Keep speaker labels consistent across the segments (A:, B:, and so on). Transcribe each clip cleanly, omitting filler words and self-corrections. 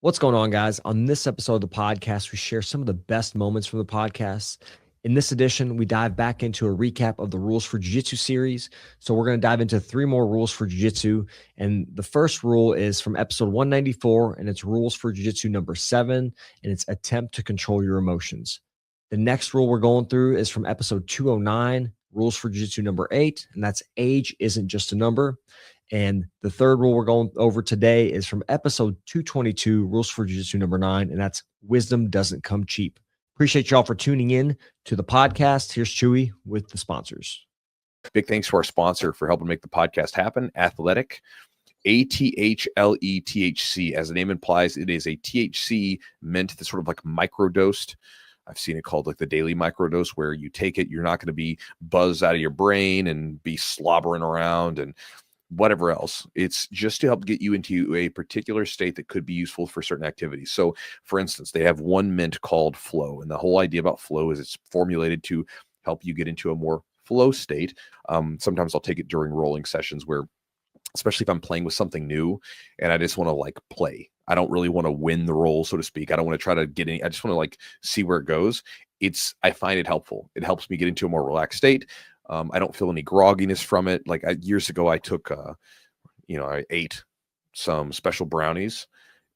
A: What's going on, guys? On this episode of the podcast, we share some of the best moments from the podcast. In this edition, we dive back into a recap of the Rules for Jiu-Jitsu series. So we're going to dive into 3 more rules for Jiu-Jitsu. And the first rule is from episode 194, and it's Rules for Jiu-Jitsu number 7, and it's attempt to control your emotions. The next rule we're going through is from episode 209, Rules for Jiu-Jitsu number 8, and that's age isn't just a number. And the third rule we're going over today is from episode 222, Rules for Jiu-Jitsu number 9, and that's wisdom doesn't come cheap. Appreciate y'all for tuning in to the podcast. Here's Chewy with the sponsors.
B: Big thanks to our sponsor for helping make the podcast happen, Athletic. ATHLETHC, as the name implies, it is a THC mint that's sort of like microdosed. I've seen it called like the daily microdose, where you take it, you're not going to be buzzed out of your brain and be slobbering around and whatever else. It's just to help get you into a particular state that could be useful for certain activities. So for instance, they have one mint called Flow. And the whole idea about Flow is it's formulated to help you get into a more flow state. Sometimes I'll take it during rolling sessions where, especially if I'm playing with something new and I just want to like play. I don't really want to win the roll, so to speak. I don't want to try to get any, I just want to like see where it goes. I find it helpful. It helps me get into a more relaxed state. I don't feel any grogginess from it. Like years ago, I took, I ate some special brownies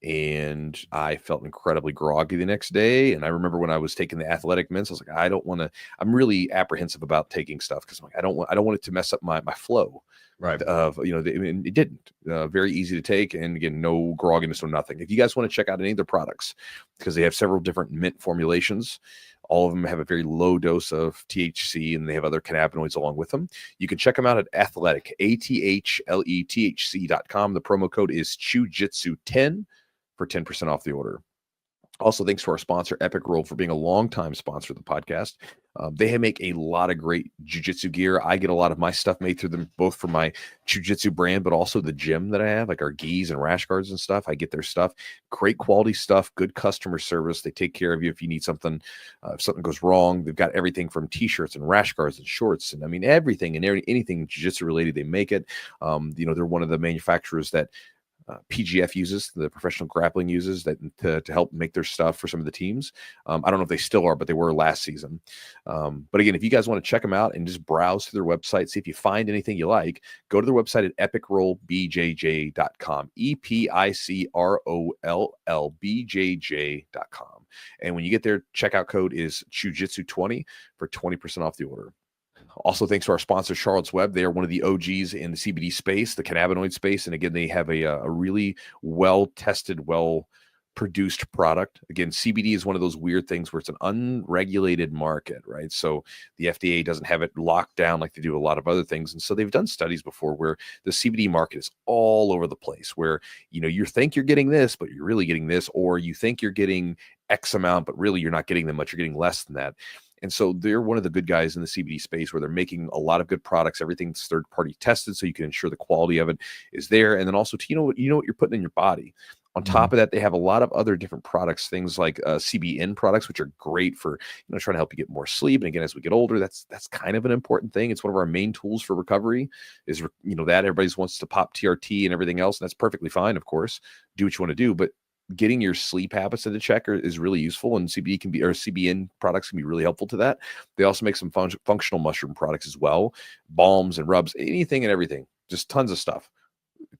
B: and I felt incredibly groggy the next day. And I remember when I was taking the athletic mints, I was like, I don't want to, I'm really apprehensive about taking stuff because I'm like, I don't want it to mess up my flow.
A: Right.
B: It didn't. Very easy to take. And again, no grogginess or nothing. If you guys want to check out any of their products, because they have several different mint formulations, all of them have a very low dose of THC, and they have other cannabinoids along with them. You can check them out at Athletic, ATHLETHC.com. The promo code is Chewjitsu10 for 10% off the order. Also, thanks to our sponsor, Epic Roll, for being a longtime sponsor of the podcast. They make a lot of great jiu-jitsu gear. I get a lot of my stuff made through them, both for my jiu-jitsu brand, but also the gym that I have, like our gis and rash guards and stuff. I get their stuff. Great quality stuff, good customer service. They take care of you if you need something. If something goes wrong, they've got everything from t-shirts and rash guards and shorts. And I mean, everything and anything jiu-jitsu related, they make it. They're one of the manufacturers that PGF uses, the professional grappling uses, that to help make their stuff for some of the teams. I don't know if they still are, but they were last season. But again, if you guys want to check them out and just browse through their website, see if you find anything you like, go to their website at epicrollbjj.com, EPICROLLBJJ.com. And when you get there, checkout code is Chewjitsu20 for 20% off the order. Also, thanks to our sponsor, Charlotte's Web. They are one of the OGs in the CBD space, the cannabinoid space. And again, they have a really well-tested, well-produced product. Again, CBD is one of those weird things where it's an unregulated market, right? So the FDA doesn't have it locked down like they do a lot of other things. And so they've done studies before where the CBD market is all over the place, where, you think you're getting this, but you're really getting this, or you think you're getting X amount, but really you're not getting that much, you're getting less than that. And so they're one of the good guys in the CBD space, where they're making a lot of good products. Everything's third-party tested, so you can ensure the quality of it is there. And then also, you know what you're putting in your body. On top of that, they have a lot of other different products, things like CBN products, which are great for trying to help you get more sleep. And again, as we get older, that's kind of an important thing. It's one of our main tools for recovery. Is that everybody wants to pop TRT and everything else, and that's perfectly fine. Of course, do what you want to do, but getting your sleep habits into check is really useful, and CBN products can be really helpful to that. They also make some functional mushroom products as well, balms and rubs, anything and everything, just tons of stuff.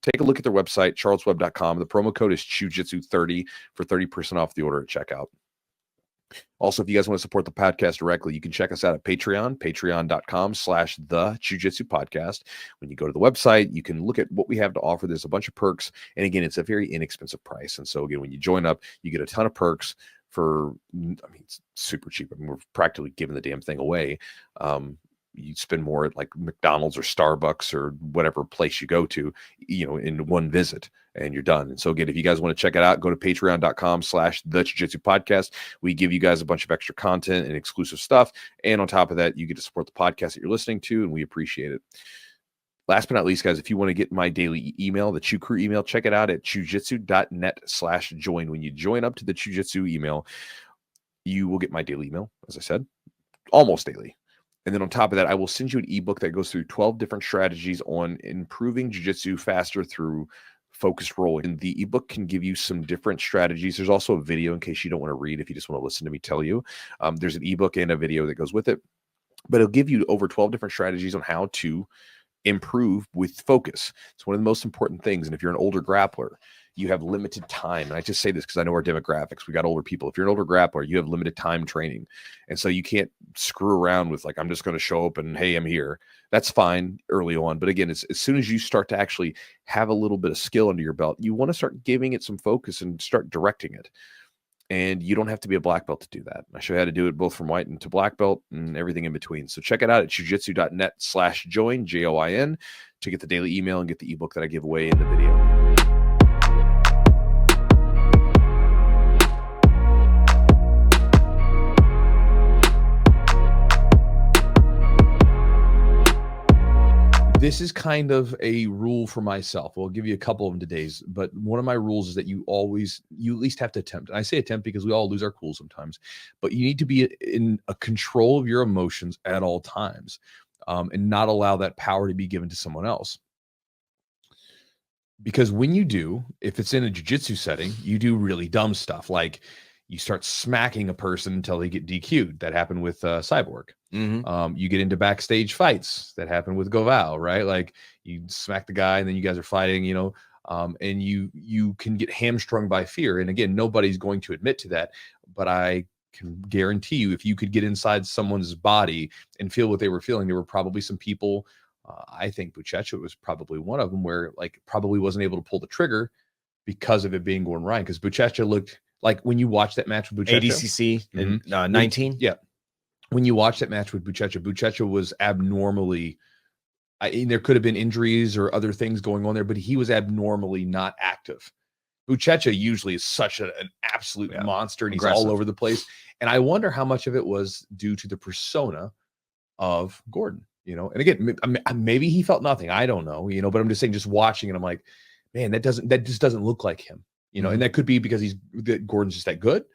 B: Take a look at their website, charlesweb.com. The promo code is Chewjitsu30 for 30% off the order at checkout. Also, if you guys want to support the podcast directly, you can check us out at Patreon, patreon.com/the Chewjitsu podcast. When you go to the website, you can look at what we have to offer. There's a bunch of perks. And again, it's a very inexpensive price. And so again, when you join up, you get a ton of perks for, it's super cheap. We're practically giving the damn thing away. You spend more at like McDonald's or Starbucks or whatever place you go to, in one visit, and you're done. And so again, if you guys want to check it out, go to patreon.com/the Jiu-Jitsu podcast. We give you guys a bunch of extra content and exclusive stuff. And on top of that, you get to support the podcast that you're listening to, and we appreciate it. Last but not least, guys, if you want to get my daily email, the Chew Crew email, check it out at chewjitsu.net/join. When you join up to the Chewjitsu email, you will get my daily email, as I said, almost daily. And then on top of that, I will send you an ebook that goes through 12 different strategies on improving jiu-jitsu faster through focused rolling. And the ebook can give you some different strategies. There's also a video in case you don't want to read, if you just want to listen to me tell you. There's an ebook and a video that goes with it, but it'll give you over 12 different strategies on how to improve with focus. It's one of the most important things. And if you're an older grappler, you have limited time. And I just say this because I know our demographics. We got older people. If you're an older grappler, you have limited time training. And so you can't screw around with like, I'm just going to show up and, hey, I'm here. That's fine early on. But again, as soon as you start to actually have a little bit of skill under your belt, you want to start giving it some focus and start directing it. And you don't have to be a black belt to do that. I show you how to do it both from white and to black belt and everything in between. So check it out at chewjitsu.net/join, JOIN, to get the daily email and get the ebook that I give away in the video. This is kind of a rule for myself. I'll give you a couple of them today, but one of my rules is that you at least have to attempt. And I say attempt because we all lose our cool sometimes, but you need to be in a control of your emotions at all times, and not allow that power to be given to someone else. Because when you do, if it's in a jiu-jitsu setting, you do really dumb stuff. Like you start smacking a person until they get DQ'd. That happened with Cyborg.
A: Mm-hmm.
B: You get into backstage fights. That happened with Govao, right? Like you smack the guy and then you guys are fighting, and you can get hamstrung by fear. And again, nobody's going to admit to that, but I can guarantee you, if you could get inside someone's body and feel what they were feeling, there were probably some people, I think Buchecha was probably one of them, where like probably wasn't able to pull the trigger because of it being going right. Because Buchecha looked like, when you watch that match with Buchecha,
A: ADCC in 19.
B: Yeah. When you watch that match with Buchecha was abnormally, there could have been injuries or other things going on there, but he was abnormally not active. Buchecha usually is such an absolute monster, and
A: aggressive.
B: He's all over the place. And I wonder how much of it was due to the persona of Gordon, and again, maybe he felt nothing. I don't know, but I'm just saying, just watching it, I'm like, man, that just doesn't look like him, and that could be because Gordon's just that good,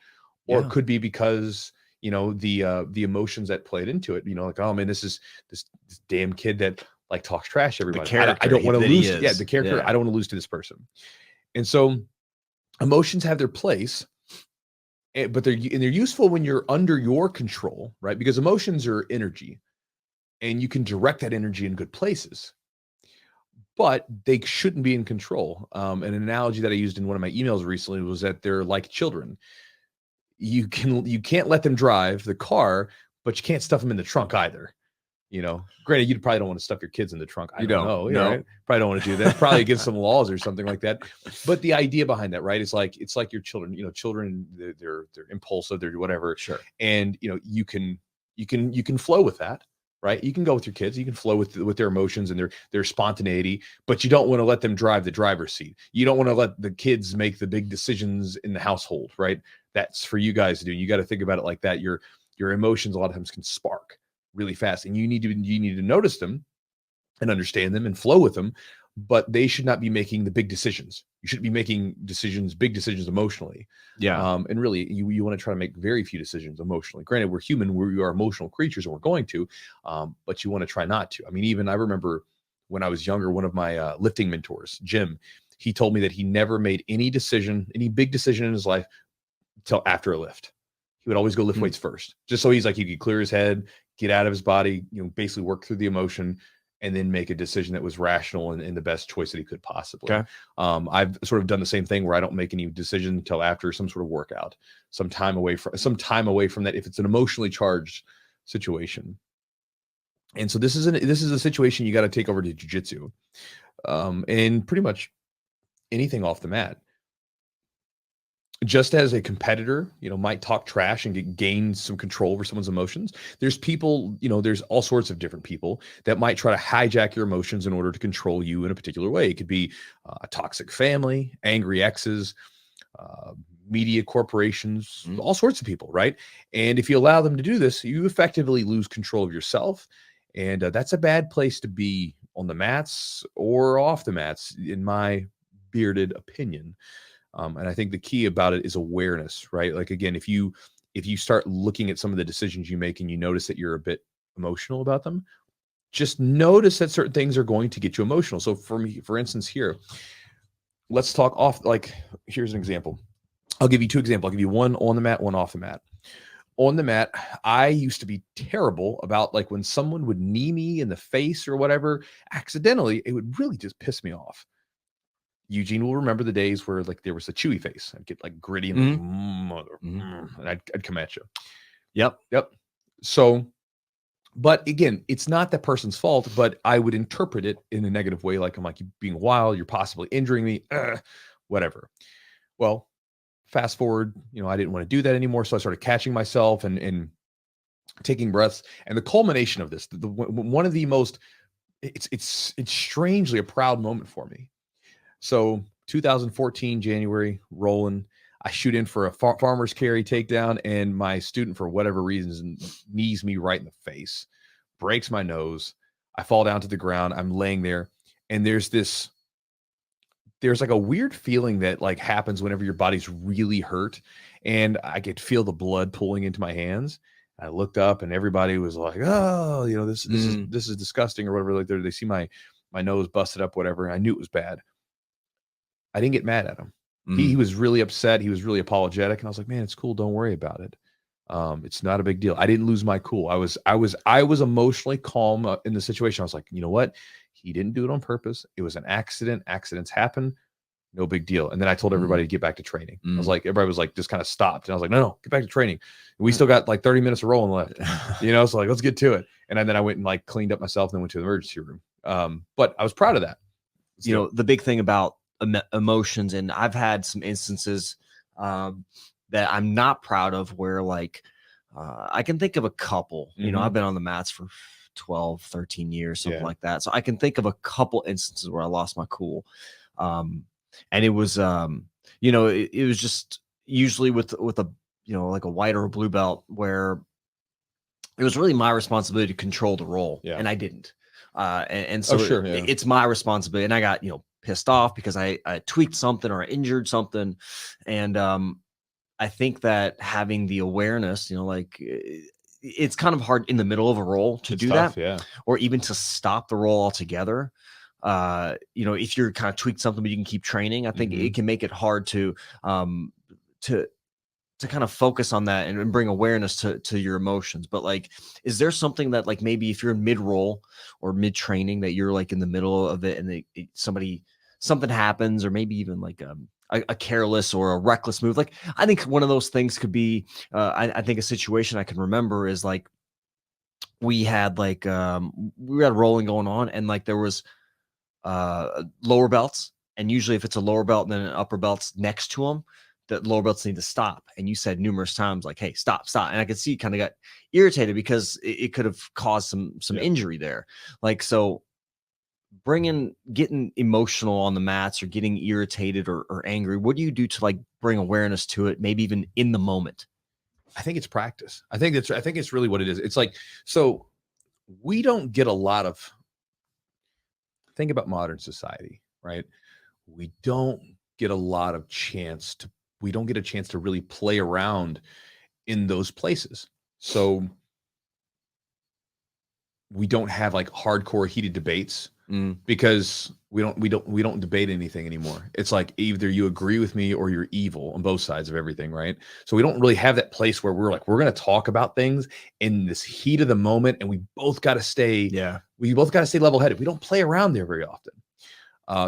B: or it could be because, the emotions that played into it, like, oh man, this is this damn kid that like talks trash to everybody. I don't want to lose. The character. I don't want to lose to this person. And so emotions have their place, but they're useful when you're under your control, right? Because emotions are energy, and you can direct that energy in good places, but they shouldn't be in control. An analogy that I used in one of my emails recently was that they're like children. You can't let them drive the car, but you can't stuff them in the trunk either. Granted, you probably don't want to stuff your kids in the trunk. I don't know.
A: No.
B: Right? Probably don't want to do that. Probably against some laws or something like that. But the idea behind that, right? It's like your children. Children, they're impulsive, they're whatever.
A: Sure.
B: And you can flow with that, right? You can go with your kids. You can flow with their emotions and their spontaneity, but you don't want to let them drive the driver's seat. You don't want to let the kids make the big decisions in the household, right? That's for you guys to do. You got to think about it like that. Your emotions a lot of times can spark really fast, and you need to notice them and understand them and flow with them, but they should not be making the big decisions. You shouldn't be making big decisions emotionally.
A: Yeah.
B: And really, you want to try to make very few decisions emotionally. Granted, we're human, we are emotional creatures, and we're going to, but you want to try not to. I mean, even I remember when I was younger, one of my lifting mentors, Jim, he told me that he never made any big decision in his life till after a lift. He would always go lift weights first, just so he could clear his head, get out of his body, basically work through the emotion, and then make a decision that was rational and the best choice that he could possibly.
A: Okay.
B: I've sort of done the same thing where I don't make any decision until after some sort of workout, some time away from that, if it's an emotionally charged situation. And so this is a situation you got to take over to jiu-jitsu, and pretty much anything off the mat. Just as a competitor, might talk trash and gain some control over someone's emotions, there's people, there's all sorts of different people that might try to hijack your emotions in order to control you in a particular way. It could be a toxic family, angry exes, media corporations, all sorts of people, right? And if you allow them to do this, you effectively lose control of yourself. And that's a bad place to be on the mats or off the mats, in my bearded opinion. And I think the key about it is awareness, right? Like, again, if you start looking at some of the decisions you make and you notice that you're a bit emotional about them, just notice that certain things are going to get you emotional. So for me, for instance, here, let's talk off. Like, here's an example. I'll give you two examples. I'll give you one on the mat, one off the mat. On the mat, I used to be terrible about like when someone would knee me in the face or whatever accidentally, it would really just piss me off. Eugene will remember the days where like there was a Chewy face. I'd get like gritty and like, and I'd come at you.
A: Yep.
B: So, but again, it's not that person's fault, but I would interpret it in a negative way. Like I'm like, you're being wild, you're possibly injuring me, whatever. Well, fast forward, I didn't want to do that anymore. So I started catching myself and taking breaths. And the culmination of this, one of the most, it's strangely a proud moment for me. So 2014, January, rolling, I shoot in for a farmer's carry takedown, and my student, for whatever reasons, knees me right in the face, breaks my nose. I fall down to the ground. I'm laying there, and there's like a weird feeling that like happens whenever your body's really hurt, and I could feel the blood pooling into my hands. I looked up, and everybody was like, "Oh, this is disgusting," or whatever. Like they see my nose busted up, whatever. And I knew it was bad. I didn't get mad at him. He was really upset. He was really apologetic, and I was like, "Man, it's cool. Don't worry about it. It's not a big deal." I didn't lose my cool. I was emotionally calm in the situation. I was like, you know what? He didn't do it on purpose. It was an accident. Accidents happen. No big deal. And then I told everybody to get back to training. I was like, everybody was like, just kind of stopped. And I was like, no, get back to training. We still got like 30 minutes of rolling left, so like, let's get to it. And then I went and like cleaned up myself and then went to the emergency room. But I was proud of that.
A: The big thing about emotions, and I've had some instances that I'm not proud of where like I can think of a couple. I've been on the mats for 12, 13 years, something like that. So I can think of a couple instances where I lost my cool. And it was it was just usually with a like a white or a blue belt, where it was really my responsibility to control the roll, and I didn't. And so it's my responsibility, and I got pissed off because I tweaked something or I injured something, and I think that having the awareness, like it's kind of hard in the middle of a roll to do that, or even to stop the roll altogether. If you're kind of tweaked something, but you can keep training, I think it can make it hard to kind of focus on that and bring awareness to your emotions. But like, is there something that like maybe if you're in mid roll or mid training that you're like in the middle of it and something happens, or maybe even like a careless or a reckless move? Like, I think one of those things could be, I think a situation I can remember is like, we had like, we had rolling going on, and like there was lower belts. And usually if it's a lower belt and then an upper belt's next to them, that lower belts need to stop. And you said numerous times, like, hey, stop. And I could see you kind of got irritated because it could have caused some injury there. Like, so getting emotional on the mats or getting irritated or angry, what do you do to like bring awareness to it, maybe even in the moment?
B: I think it's practice. I think it's really what it is. It's like, so we don't get a lot of, think about modern society, right? We don't get a lot of we don't get a chance to really play around in those places. So we don't have like hardcore heated debates because we don't debate anything anymore. It's like either you agree with me or you're evil on both sides of everything, right? So we don't really have that place where we're like, we're going to talk about things in this heat of the moment, and we both got to stay level-headed. We don't play around there very often.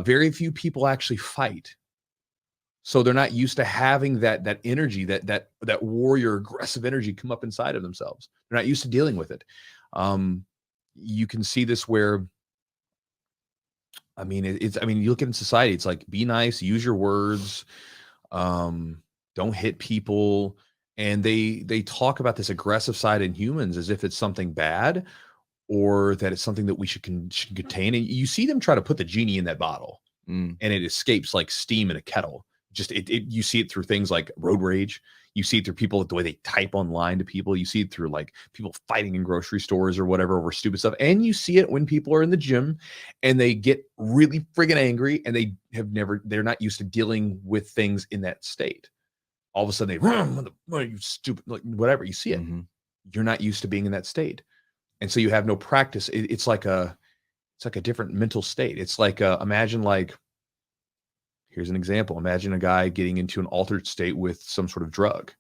B: Very few people actually fight. So they're not used to having that energy, that warrior aggressive energy come up inside of themselves. They're not used to dealing with it. You can see this where, you look at in society, it's like, be nice, use your words, don't hit people. And they talk about this aggressive side in humans as if it's something bad, or that it's something that we should contain. And you see them try to put the genie in that bottle, and it escapes like steam in a kettle. Just you see it through things like road rage. You see it through people, the way they type online to people. You see it through like people fighting in grocery stores or whatever over stupid stuff. And you see it when people are in the gym and they get really friggin' angry, and they're not used to dealing with things in that state. All of a sudden they run, you stupid, like whatever. You see it. You're not used to being in that state. And so you have no practice. It's like a different mental state. It's like, imagine like Here's an example. Imagine a guy getting into an altered state with some sort of drug,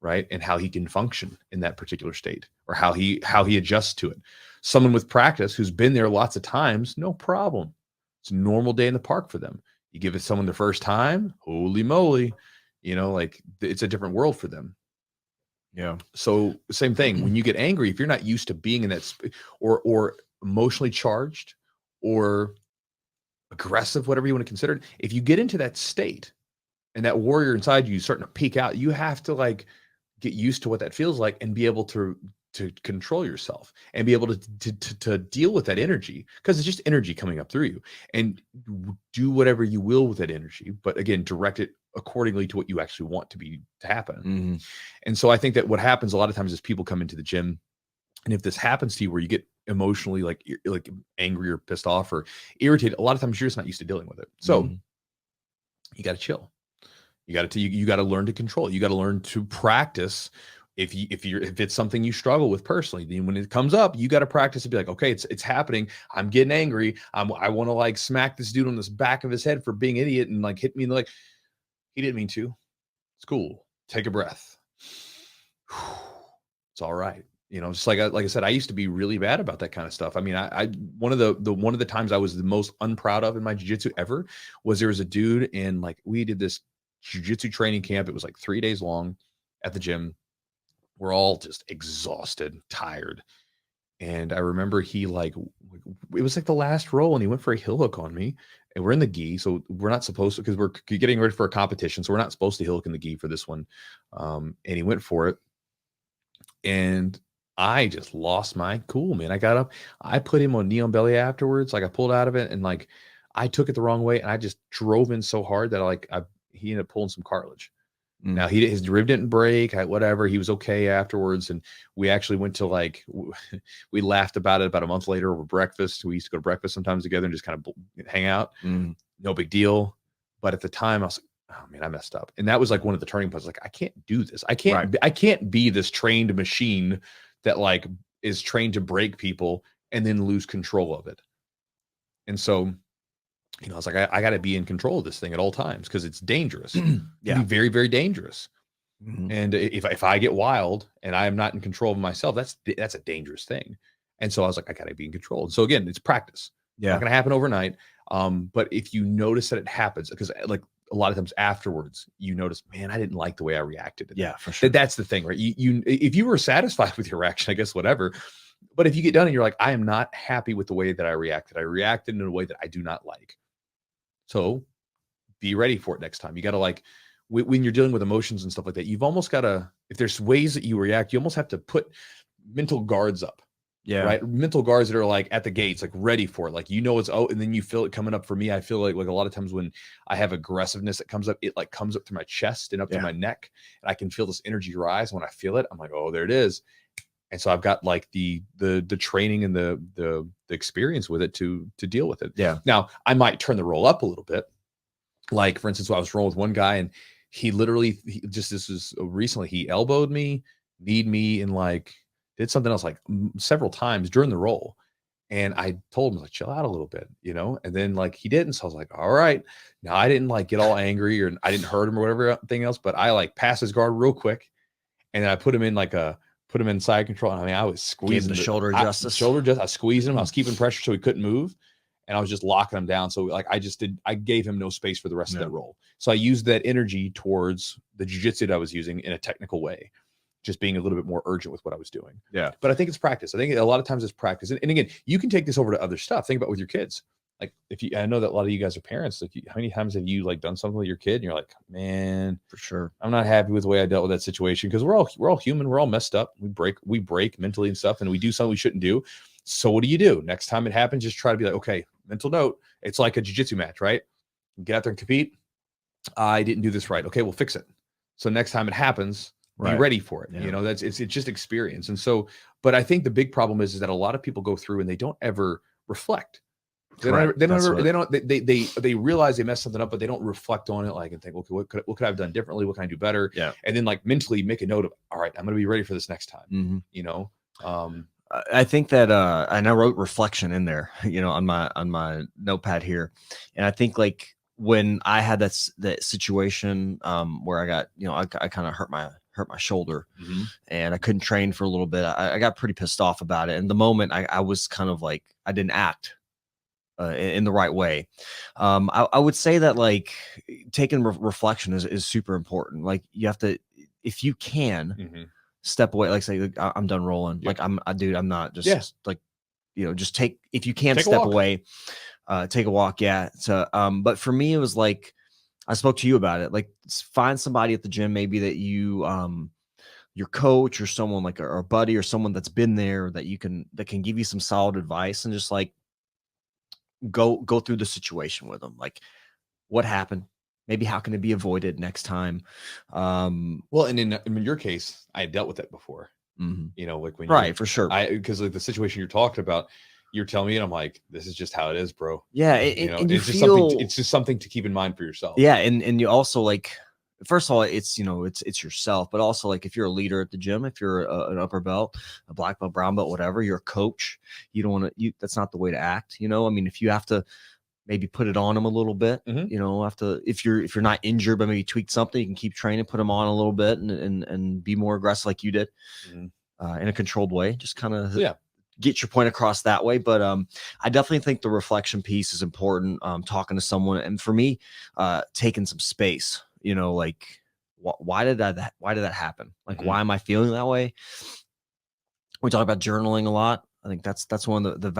B: right? And how he can function in that particular state, or how he adjusts to it. Someone with practice who's been there lots of times, no problem. It's a normal day in the park for them. You give it someone the first time, holy moly, like it's a different world for them.
A: Yeah.
B: So same thing, when you get angry, if you're not used to being in that or emotionally charged or aggressive, whatever you want to consider it, if you get into that state and that warrior inside you is starting to peak out, you have to like get used to what that feels like and be able to control yourself and be able to deal with that energy, because it's just energy coming up through you, and do whatever you will with that energy. But again, direct it accordingly to what you actually want to happen.
A: Mm-hmm.
B: And so I think that what happens a lot of times is people come into the gym, and if this happens to you where you get emotionally like angry or pissed off or irritated, a lot of times you're just not used to dealing with it. So you got to chill. You got to learn to control it. You got to learn to practice. If it's something you struggle with personally, then when it comes up, you got to practice to be like, okay, it's happening. I'm getting angry. I want to like smack this dude on the back of his head for being an idiot and like hit me in the, like, he didn't mean to. It's cool. Take a breath. It's all right. Just like I said, I used to be really bad about that kind of stuff. I mean, I one of the times I was the most unproud of in my jiu-jitsu ever was there was a dude, and like we did this jiu-jitsu training camp. It was like 3 days long at the gym. We're all just exhausted, tired. And I remember he like, it was like the last roll, and he went for a heel hook on me, and we're in the gi. So we're not supposed to, because we're getting ready for a competition. So we're not supposed to heel hook in the gi for this one. And he went for it. And I just lost my cool, man. I got up, I put him on knee on belly afterwards. Like I pulled out of it, and like I took it the wrong way, and I just drove in so hard that he ended up pulling some cartilage. Now his rib didn't break, whatever. He was okay afterwards. And we actually went to like, we laughed about it about a month later over breakfast. We used to go to breakfast sometimes together and just kind of hang out. No big deal. But at the time I was like, oh man, I messed up. And that was like one of the turning points. Like, I can't do this. I can't be this trained machine that like is trained to break people and then lose control of it. And so, I was like, I got to be in control of this thing at all times, because it's dangerous. Yeah, it can be very, very dangerous. And if I get wild and I am not in control of myself, that's a dangerous thing. And so I was like, I got to be in control. And so again, it's practice. Yeah, it's not going to happen overnight. But if you notice that it happens, because like a lot of times afterwards, you notice, man, I didn't like the way I reacted.
A: Yeah, for sure.
B: That's the thing, right? You if you were satisfied with your reaction, I guess whatever. But if you get done and you're like, I am not happy with the way that I reacted in a way that I do not like. So be ready for it next time. You got to like, when you're dealing with emotions and stuff like that, you've almost got to, if there's ways that you react, you almost have to put mental guards up. Yeah. Right. Mental guards that are like at the gates, like ready for it. Like, it's, and then you feel it coming up. For me, I feel like a lot of times when I have aggressiveness that comes up, it like comes up through my chest and up to my neck, and I can feel this energy rise. When I feel it, I'm like, oh, there it is. And so I've got like the training and the experience with it to deal with it. Yeah. Now I might turn the roll up a little bit. Like for instance, I was rolling with one guy, and he literally this was recently, he elbowed me, kneed me, and like did something else like several times during the roll. And I told him, like, chill out a little bit, and then like he didn't. So I was like, all right. Now I didn't like get all angry, or I didn't hurt him or whatever thing else, but I like passed his guard real quick. And then I put him in side control. I mean, I was squeezing
A: the shoulder justice.
B: I squeezed him. I was keeping pressure so he couldn't move, and I was just locking him down. So like I gave him no space for the rest of that roll. So I used that energy towards the jiu-jitsu that I was using in a technical way, just being a little bit more urgent with what I was doing. Yeah. But I think it's practice. I think a lot of times it's practice. And again, you can take this over to other stuff. Think about with your kids. Like I know that a lot of you guys are parents. Like how many times have you like done something with your kid and you're like, man,
A: for sure,
B: I'm not happy with the way I dealt with that situation, because we're all human. We're all messed up. We break mentally and stuff, and we do something we shouldn't do. So what do you do? Next time it happens, just try to be like, okay, mental note. It's like a jiu-jitsu match, right? Get out there and compete. I didn't do this right. Okay, we'll fix it. So next time it happens, be ready for it. Yeah. It's just experience. And so, but I think the big problem is that a lot of people go through and they don't ever reflect. They realize they messed something up, but they don't reflect on it, like, and think, okay, what could I have done differently? What can I do better? Yeah. And then like mentally make a note of, all right, I'm going to be ready for this next time.
A: I think that, and I wrote reflection in there, on my notepad here. And I think like when I had that situation where I got, I kind of hurt my shoulder and I couldn't train for a little bit. I got pretty pissed off about it. And the moment I was kind of like, I didn't act in the right way. I would say that like taking reflection is super important. Like you have to, if you can step away, like say, like, I'm done rolling.
B: Yep.
A: Like dude, I'm not just like, just if you can
B: Take a
A: step
B: walk.
A: away, take a walk. Yeah. So, but for me, it was like, I spoke to you about it. Like find somebody at the gym, maybe that your coach or someone like or a buddy or someone that's been there that can give you some solid advice, and just like go through the situation with them. Like what happened? Maybe how can it be avoided next time?
B: Well, and in your case, I dealt with that before. Like when
A: right, for sure.
B: Because like the situation you're talking about, you're telling me, and I'm like, this is just how it is, bro.
A: Yeah, and you feel
B: it's just something to keep in mind for yourself.
A: Yeah, and you also like, first of all, it's it's yourself, but also like if you're a leader at the gym, if you're an upper belt, a black belt, brown belt, whatever, you're a coach. You don't want to. That's not the way to act. I mean, if you have to maybe put it on them a little bit, if you're not injured, but maybe tweak something, you can keep training, put them on a little bit, and be more aggressive like you did in a controlled way. Just kind of get your point across that way. But I definitely think the reflection piece is important. Talking to someone, and for me, taking some space. Like why did that happen? Like why am I feeling that way? We talk about journaling a lot. I think that's one of the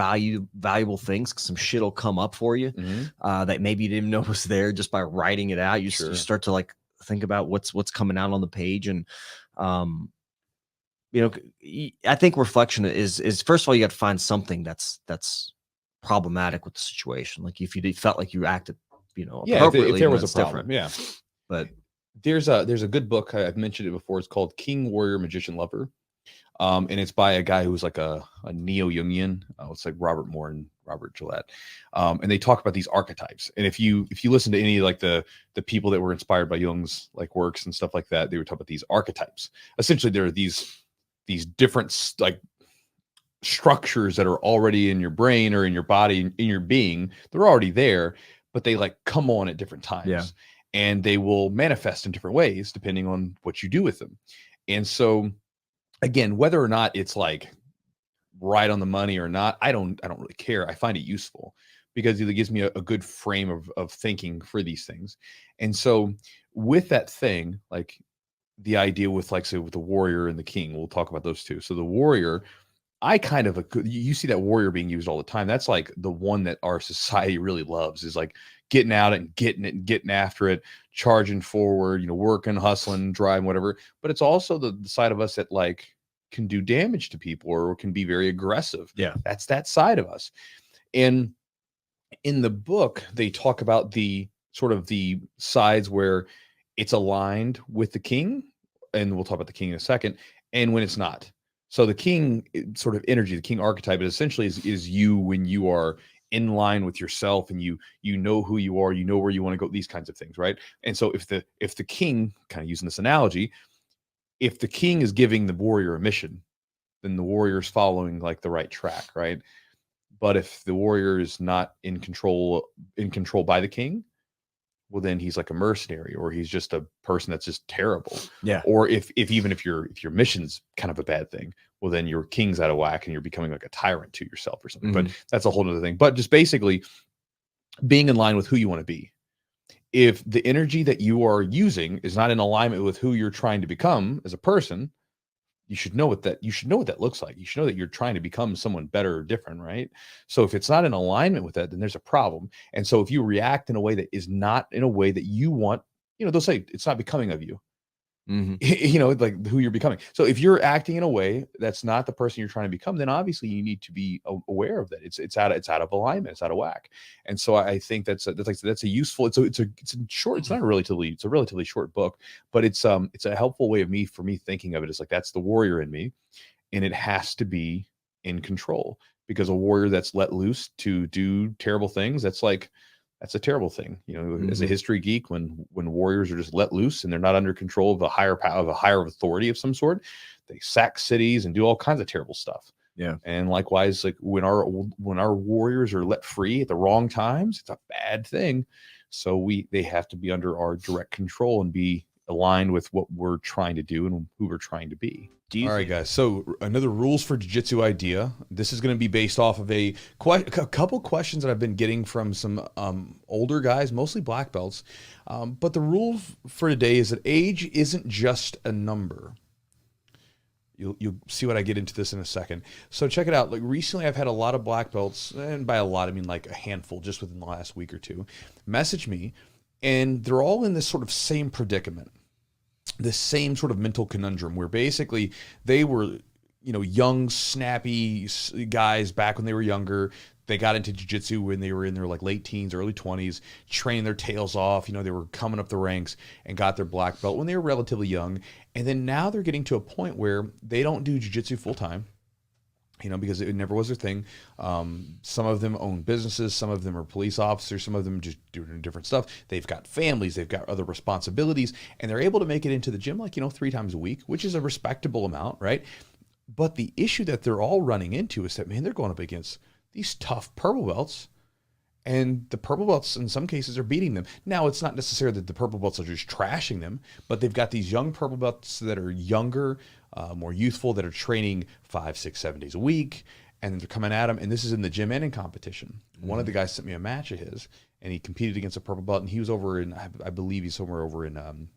A: valuable things, because some shit will come up for you that maybe you didn't even know was there just by writing it out. You start to like think about what's coming out on the page. And I think reflection is first of all, you got to find something that's problematic with the situation. Like if you felt like you acted appropriately,
B: if there was a problem,
A: different. But
B: there's a good book, I've mentioned it before. It's called King, Warrior, Magician, Lover. And it's by a guy who's like a neo-Jungian. It's like Robert Moore and Robert Gillette. And they talk about these archetypes. And if you listen to any like the people that were inspired by Jung's like works and stuff like that, they were talking about these archetypes. Essentially, there are these different like structures that are already in your brain or in your body, in your being. They're already there, but they like come on at different times.
A: Yeah.
B: And they will manifest in different ways depending on what you do with them. And so again, whether or not it's like right on the money or not, I don't really care. I find it useful because it gives me a good frame of thinking for these things. And so with that thing, like the idea with like, say with the warrior and the king, we'll talk about those two. So the warrior, you see that warrior being used all the time. That's like the one that our society really loves, is like getting out and getting after it, charging forward, working, hustling, driving, whatever. But it's also the side of us that like can do damage to people or can be very aggressive.
A: Yeah.
B: That's that side of us. And in the book, they talk about the sort of the sides where it's aligned with the king, and we'll talk about the king in a second, and when it's not. So the king sort of energy, the king archetype, it essentially is you when you are in line with yourself and you know who you are, you know where you want to go, these kinds of things, right? And so if the king, kind of using this analogy, if the king is giving the warrior a mission, then the warrior is following like the right track, right? But if the warrior is not in control by the king, well, then he's like a mercenary, or he's just a person that's just terrible.
A: Yeah.
B: Or if your mission's kind of a bad thing, well, then your king's out of whack and you're becoming like a tyrant to yourself or something. But that's a whole other thing. But just basically being in line with who you want to be. If the energy that you are using is not in alignment with who you're trying to become as a person, you should know what that looks like. You should know that you're trying to become someone better or different, right? So if it's not in alignment with that, then there's a problem. And so if you react in a way that is not in a way that you want, they'll say it's not becoming of you. Like who you're becoming. So if you're acting in a way that's not the person you're trying to become, then obviously you need to be aware of that. It's out of alignment. It's out of whack. And so I think that's a useful. It's short. It's not a relatively short book, but it's a helpful way for me thinking of it. It's like that's the warrior in me, and it has to be in control, because a warrior that's let loose to do terrible things, that's a terrible thing. As a history geek, when warriors are just let loose and they're not under control of a higher power, of a higher authority of some sort, they sack cities and do all kinds of terrible stuff.
A: Yeah.
B: And likewise, like when our warriors are let free at the wrong times, it's a bad thing. So they have to be under our direct control and be aligned with what we're trying to do and who we're trying to be. All right, guys. So another rules for jiu-jitsu idea. This is going to be based off of a couple questions that I've been getting from some older guys, mostly black belts. But the rule for today is that age isn't just a number. You'll see what I get into this in a second. So check it out. Like recently, I've had a lot of black belts, and by a lot, I mean like a handful just within the last week or two, message me, and they're all in this sort of same predicament, this same sort of mental conundrum where basically they were, young, snappy guys back when they were younger. They got into jiu-jitsu when they were in their like late teens, early 20s, training their tails off. They were coming up the ranks and got their black belt when they were relatively young. And then now they're getting to a point where they don't do jiu-jitsu full time, because it never was their thing. Some of them own businesses. Some of them are police officers. Some of them just doing different stuff. They've got families. They've got other responsibilities. And they're able to make it into the gym like, 3 times a week, which is a respectable amount, right? But the issue that they're all running into is that, man, they're going up against these tough purple belts, and the purple belts in some cases are beating them. Now, it's not necessarily that the purple belts are just trashing them, but they've got these young purple belts that are younger, more youthful, that are training 5, 6, 7 days a week, and they're coming at them. And this is in the gym and in competition. Mm-hmm. One of the guys sent me a match of his, and he competed against a purple belt, and he was over in, I believe he's somewhere over in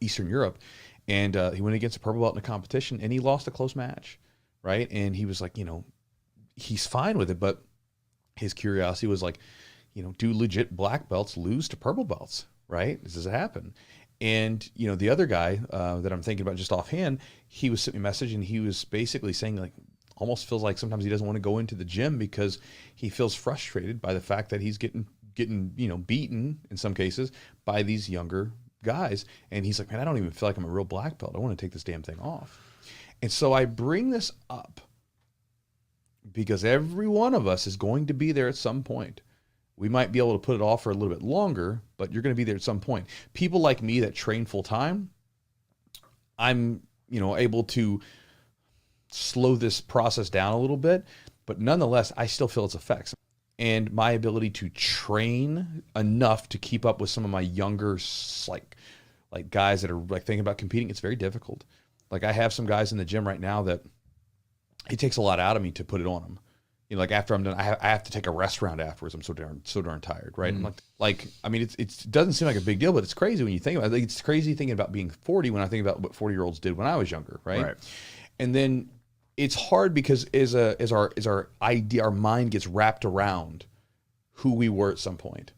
B: Eastern Europe, and he went against a purple belt in a competition, and he lost a close match, right? And he was like, he's fine with it, but his curiosity was like, do legit black belts lose to purple belts, right? Does it happen? And, the other guy that I'm thinking about just offhand, he was sending me a message, and he was basically saying like, almost feels like sometimes he doesn't want to go into the gym because he feels frustrated by the fact that he's getting beaten in some cases by these younger guys. And he's like, man, I don't even feel like I'm a real black belt. I want to take this damn thing off. And so I bring this up because every one of us is going to be there at some point. We might be able to put it off for a little bit longer, but you're going to be there at some point. People like me that train full time, I'm, able to slow this process down a little bit, but nonetheless, I still feel its effects. And my ability to train enough to keep up with some of my younger, like guys that are like thinking about competing, it's very difficult. Like I have some guys in the gym right now that it takes a lot out of me to put it on them. Like after I'm done, I have to take a rest round afterwards. I'm so darn tired, right? Mm. Like I mean, it doesn't seem like a big deal, but it's crazy when you think about it. Like, it's crazy thinking about being 40 when I think about what 40-year-olds did when I was younger, right? And then it's hard because as our idea, our mind gets wrapped around who we were at some point.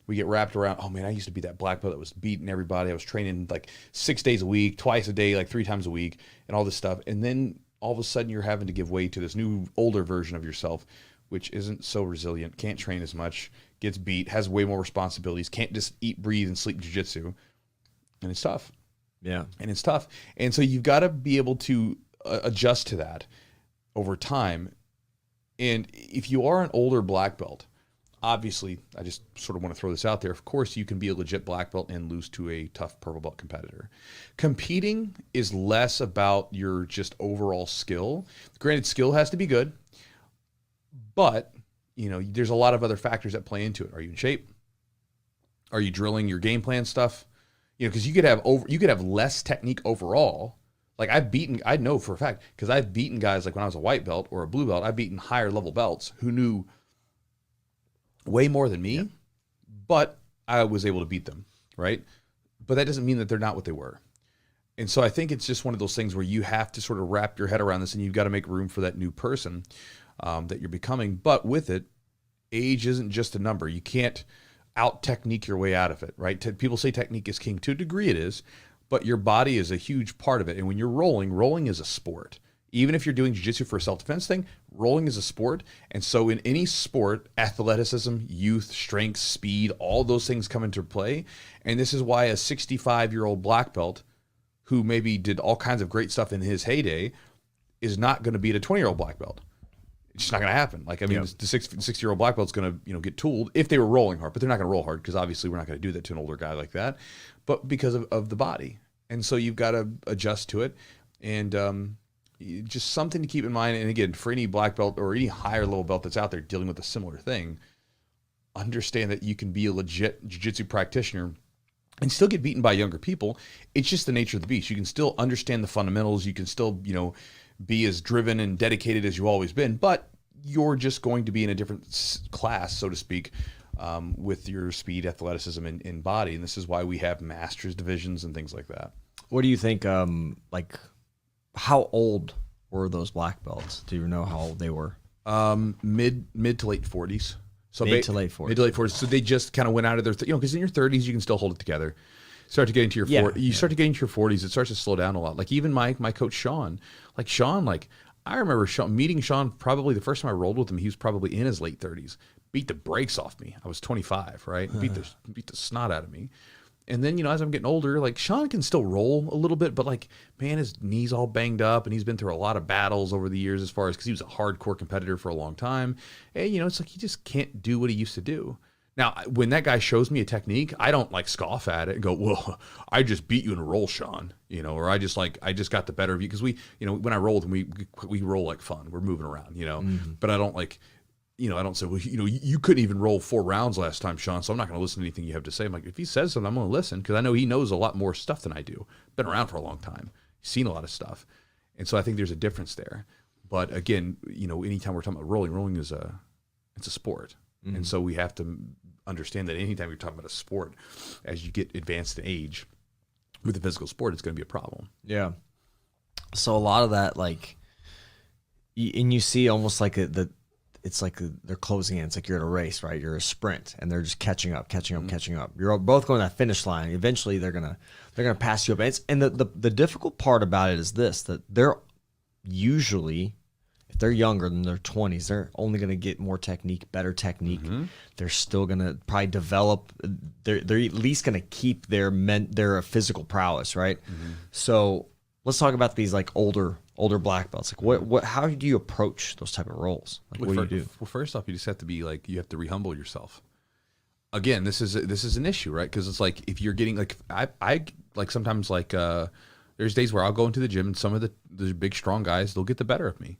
B: We get wrapped around, oh man, I used to be that black belt that was beating everybody. I was training like 6 days a week, twice a day, like 3 times a week, and all this stuff. And then all of a sudden you're having to give way to this new older version of yourself, which isn't so resilient, can't train as much, gets beat, has way more responsibilities, can't just eat, breathe, and sleep jiu-jitsu. And it's tough.
A: Yeah.
B: And it's tough. And so you've got to be able to adjust to that over time. And if you are an older black belt, obviously, I just sort of want to throw this out there. Of course, you can be a legit black belt and lose to a tough purple belt competitor. Competing is less about your just overall skill. Granted, skill has to be good, but there's a lot of other factors that play into it. Are you in shape? Are you drilling your game plan stuff? Because you could have less technique overall. Like I know for a fact, because I've beaten guys like when I was a white belt or a blue belt, I've beaten higher level belts who knew way more than me, but I was able to beat them, right? But that doesn't mean that they're not what they were. And so I think it's just one of those things where you have to sort of wrap your head around this, and you've got to make room for that new person that you're becoming. But with it, age isn't just a number. You can't out-technique your way out of it, right? People say technique is king. To a degree it is, but your body is a huge part of it. And when you're rolling is a sport. Even if you're doing jiu-jitsu for a self-defense thing, rolling is a sport. And so in any sport, athleticism, youth, strength, speed, all those things come into play. And this is why a 65-year-old black belt who maybe did all kinds of great stuff in his heyday is not going to beat a 20-year-old black belt. It's just not going to happen. Like, I mean, the 60-year-old black belt's going to, get tooled if they were rolling hard, but they're not going to roll hard because obviously we're not going to do that to an older guy like that, but because of the body. And so you've got to adjust to it. And, just something to keep in mind. And again, for any black belt or any higher level belt that's out there dealing with a similar thing,
C: understand that you can be a legit jiu-jitsu practitioner and still get beaten by younger people. It's just the nature of the beast. You can still understand the fundamentals. You can still, be as driven and dedicated as you've always been, but you're just going to be in a different class, so to speak, with your speed, athleticism, and body. And this is why we have masters divisions and things like that.
A: What do you think, like, how old were those black belts? Do you know how old they were?
C: Mid to late 40s. So
A: Mid to late 40s.
C: Mid to late 40s. So they just kind of went out of their, because in your 30s, you can still hold it together. Start to get into your 40s. Start to get into your 40s, it starts to slow down a lot. Like even my coach, Sean, I remember meeting Sean probably the first time I rolled with him, he was probably in his late 30s. Beat the brakes off me. I was 25, right? Beat the snot out of me. And then, as I'm getting older, like Sean can still roll a little bit, but like, man, his knee's all banged up and he's been through a lot of battles over the years because he was a hardcore competitor for a long time. And, it's like he just can't do what he used to do. Now, when that guy shows me a technique, I don't like scoff at it and go, well, I just beat you in a roll, Sean, or I just got the better of you. Because when I roll with him, we roll like fun. We're moving around, but I don't like, I don't say, well, you couldn't even roll 4 rounds last time, Sean, so I'm not going to listen to anything you have to say. I'm like, if he says something, I'm going to listen because I know he knows a lot more stuff than I do. Been around for a long time. Seen a lot of stuff. And so I think there's a difference there. But again, anytime we're talking about rolling it's a sport. Mm-hmm. And so we have to understand that anytime you're talking about a sport, as you get advanced in age with the physical sport, it's going to be a problem.
A: Yeah. So a lot of that, like, and you see almost like it's like they're closing in. It's like you're at a race, right? You're a sprint, and they're just catching up. You're both going to that finish line. Eventually, they're gonna pass you up. And the difficult part about it is this: that they're usually, if they're younger than their 20s, they're only going to get more technique, better technique. Mm-hmm. They're still going to probably develop. They're at least going to keep their physical prowess, right? Mm-hmm. So let's talk about these like older black belts. Like how do you approach those type of roles? Like what do you do?
C: Well, first off, you just have to be like, you have to rehumble yourself. Again, this is an issue, right? Because it's like if you're getting like I like sometimes like there's days where I'll go into the gym and some of the big strong guys, they'll get the better of me.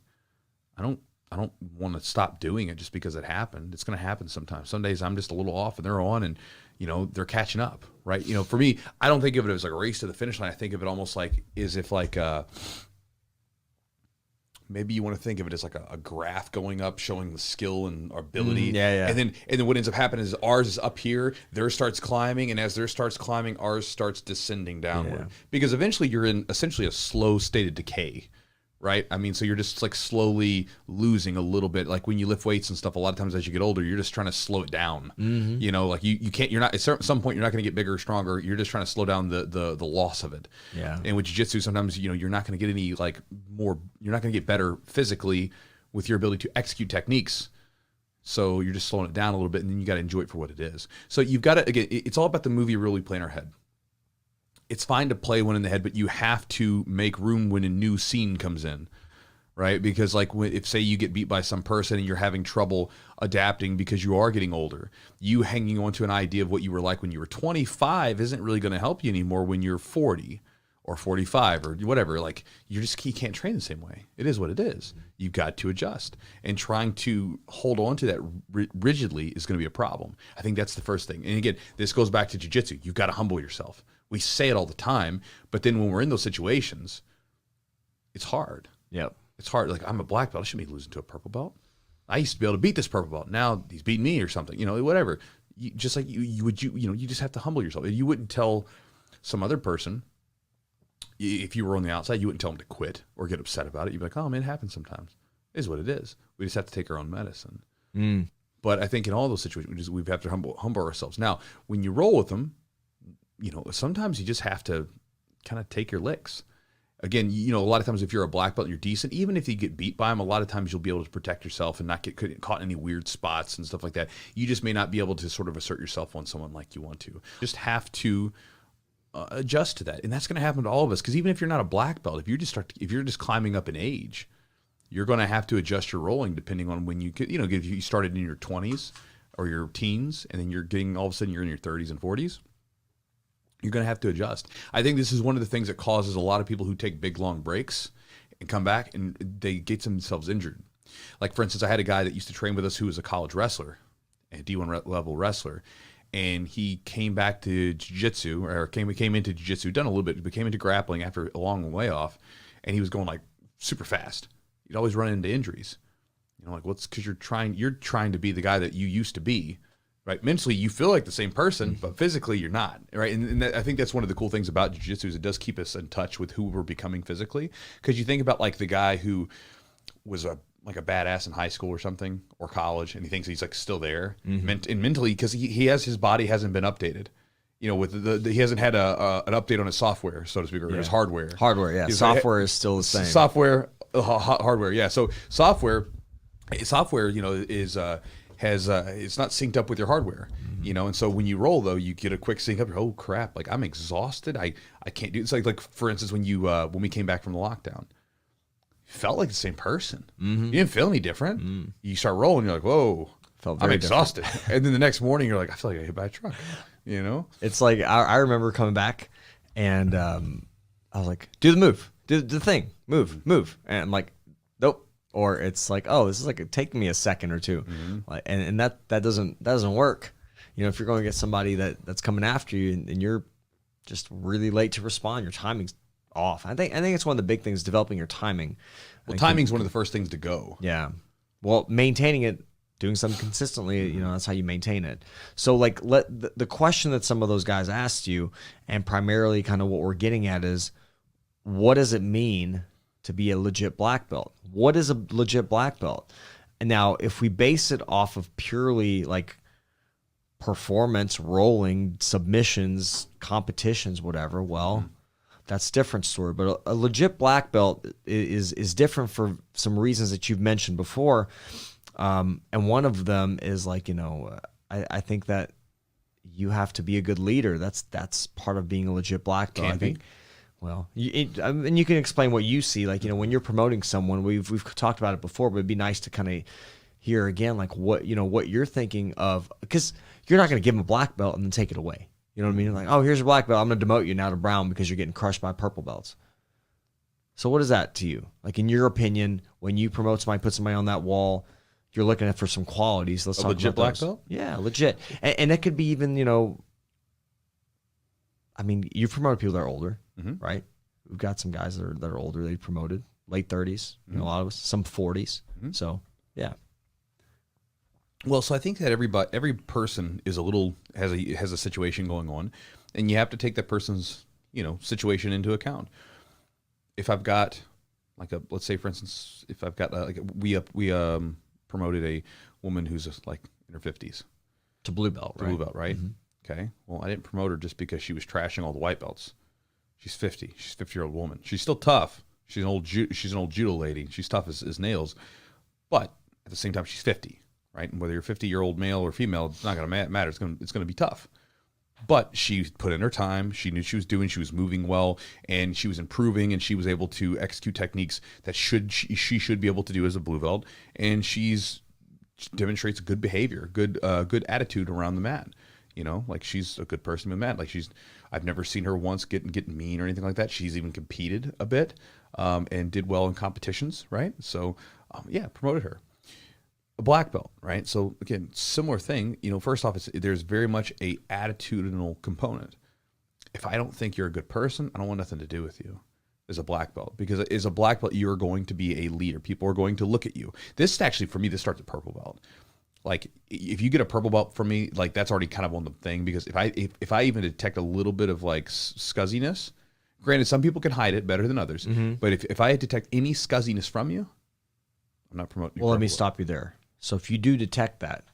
C: I don't want to stop doing it just because it happened. It's going to happen sometimes. Some days I'm just a little off and they're on and, they're catching up, right? For me, I don't think of it as like a race to the finish line. I think of it almost like as if like maybe you want to think of it as like a graph going up, showing the skill and ability.
A: Yeah.
C: And then what ends up happening is ours is up here, theirs starts climbing, and as theirs starts climbing, ours starts descending downward. Yeah. Because eventually you're in essentially a slow state of decay. Right? I mean, so you're just like slowly losing a little bit. Like when you lift weights and stuff, a lot of times as you get older, you're just trying to slow it down. Mm-hmm. Like you can't, you're not, at some point, you're not going to get bigger or stronger. You're just trying to slow down the loss of it.
A: Yeah.
C: And with jiu-jitsu, sometimes, you're not going to get any like more, you're not going to get better physically with your ability to execute techniques. So you're just slowing it down a little bit and then you got to enjoy it for what it is. So you've got to, again, it's all about the movie really playing our head. It's fine to play one in the head, but you have to make room when a new scene comes in, right? Because like if say you get beat by some person and you're having trouble adapting because you are getting older, you hanging on to an idea of what you were like when you were 25 isn't really going to help you anymore when you're 40 or 45 or whatever. Like you can't train the same way. It is what it is. You've got to adjust, and trying to hold on to that rigidly is going to be a problem. I think that's the first thing. And again, this goes back to jiu-jitsu. You've got to humble yourself. We say it all the time, but then when we're in those situations, it's hard.
A: Yep.
C: It's hard. Like, I'm a black belt. I shouldn't be losing to a purple belt. I used to be able to beat this purple belt. Now he's beating me or something, whatever. You just have to humble yourself. You wouldn't tell some other person, if you were on the outside, you wouldn't tell them to quit or get upset about it. You'd be like, oh man, it happens sometimes. It is what it is. We just have to take our own medicine. Mm. But I think in all those situations, we have to humble ourselves. Now, when you roll with them, sometimes you just have to kind of take your licks. Again, a lot of times if you're a black belt and you're decent, even if you get beat by them, a lot of times you'll be able to protect yourself and not get caught in any weird spots and stuff like that. You just may not be able to sort of assert yourself on someone like you want to. Just have to adjust to that. And that's going to happen to all of us, because even if you're not a black belt, if you're just climbing up in age, you're going to have to adjust your rolling depending on when if you started in your 20s or your teens and then you're getting all of a sudden you're in your 30s and 40s. You're going to have to adjust. I think this is one of the things that causes a lot of people who take big, long breaks and come back and they get themselves injured. Like, for instance, I had a guy that used to train with us who was a college wrestler. a D1 level wrestler. And he came back to jiu-jitsu, or came into jiu-jitsu, done a little bit, but came into grappling after a long layoff, and he was going like super fast. He'd always run into injuries. Like, what's because you're trying to be the guy that you used to be, right? Mentally, you feel like the same person, but physically, you're not, right? And I think that's one of the cool things about jiu-jitsu is it does keep us in touch with who we're becoming physically. Because you think about like the guy who was a badass in high school or something, or college, and he thinks he's like still there, and mentally, because his body hasn't been updated. With he hasn't had an update on his software, so to speak, or his hardware.
A: Hardware, yeah. Software is still the same.
C: Software, hardware, yeah. So software, is it's not synced up with your hardware, and so when you roll though, you get a quick sync up. Oh crap! Like I'm exhausted. I can't do. It's like for instance when we came back from the lockdown, you felt like the same person. You didn't feel any different. You start rolling, you're like, whoa, I'm exhausted. And then the next morning, you're like, I feel like I hit by a truck.
A: It's like I remember coming back, and I was like, do the move, do the thing, move, and I'm like, nope. Or it's like, oh, this is like taking me a second or two, like, and that doesn't work. If you're going to get somebody that's coming after you and you're just really late to respond, your timing's off. I think it's one of the big things, developing your timing.
C: Well, timing's one of the first things to go.
A: Yeah. Well, maintaining it, doing something consistently, that's how you maintain it. So like the question that some of those guys asked you, and primarily kind of what we're getting at is, what does it mean to be a legit black belt? What is a legit black belt? And now if we base it off of purely like performance, rolling, submissions, competitions, whatever, well, that's a different story. But a legit black belt is different for some reasons that you've mentioned before. And one of them is like, I think that you have to be a good leader. That's part of being a legit black belt. I think. Well, and you can explain what you see, like, when you're promoting someone, we've talked about it before, but it'd be nice to kind of hear again, like what you're thinking of, because you're not going to give them a black belt and then take it away. You know what I mean? Like, oh, here's your black belt. I'm going to demote you now to brown because you're getting crushed by purple belts. So what is that to you? Like, in your opinion, when you promote somebody, put somebody on that wall, you're looking for some qualities. Let's talk
C: legit
A: about
C: black
A: those.
C: belt?
A: Yeah, legit. And it could be even, I mean, you've promoted people that are older, right? We've got some guys that are older. They promoted late 30s. A lot of us, some 40s. So yeah.
C: Well, so I think that every person is has a situation going on, and you have to take that person's situation into account. If I've got let's say for instance, if I've got we promoted a woman who's like in her 50s
A: to blue belt, right?
C: Blue belt, right? Okay. Well, I didn't promote her just because she was trashing all the white belts. She's 50. She's a 50-year-old woman. She's still tough. She's an old judo lady. She's tough as nails. But at the same time, she's 50, right? And whether you're a 50-year-old male or female, it's not going to matter. It's going to be tough. But she put in her time. She knew she was doing. She was moving well, and she was improving, and she was able to execute techniques that she should be able to do as a blue belt. And she demonstrates good behavior, good attitude around the mat. Like she's a good person with mat. Like I've never seen her once get mean or anything like that. She's even competed a bit and did well in competitions, right? So, promoted her. A black belt, right? So again, similar thing. First off, there's very much a attitudinal component. If I don't think you're a good person, I don't want nothing to do with you as a black belt, because as a black belt, you're going to be a leader. People are going to look at you. This actually, for me, this starts at purple belt. Like if you get a purple belt from me, like that's already kind of on the thing, because if I even detect a little bit of like scuzziness, granted some people can hide it better than others, but if I detect any scuzziness from you, I'm not promoting you.
A: Well, let me stop you there. So if you do detect that,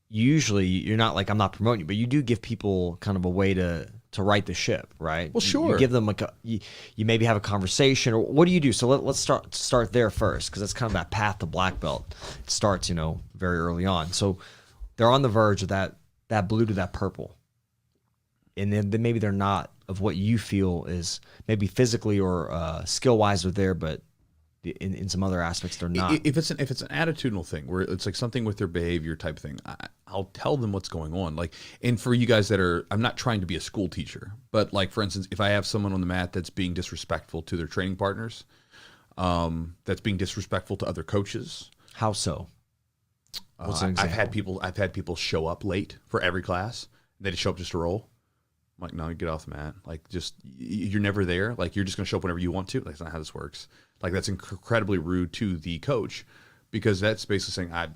A: usually you're not like, I'm not promoting you, but you do give people kind of a way to right the ship, right?
C: Well, sure.
A: You give them you maybe have a conversation, or what do you do? So let's start there first, because that's kind of that path to black belt. It starts, very early on. So they're on the verge of that blue to that purple, and then maybe they're not of what you feel is maybe physically or skill wise they're there, but in some other aspects they're not.
C: If it's an attitudinal thing where it's like something with their behavior type thing, I'll tell them what's going on. Like, and for you guys I'm not trying to be a school teacher, but like for instance, if I have someone on the mat that's being disrespectful to their training partners, that's being disrespectful to other coaches.
A: How so? What's an
C: I've
A: example?
C: had people show up late for every class. They just show up just to roll. I'm like, no, get off the mat. Like, just you're never there. Like, you're just going to show up whenever you want to. Like, that's not how this works. Like, that's incredibly rude to the coach, because that's basically saying, I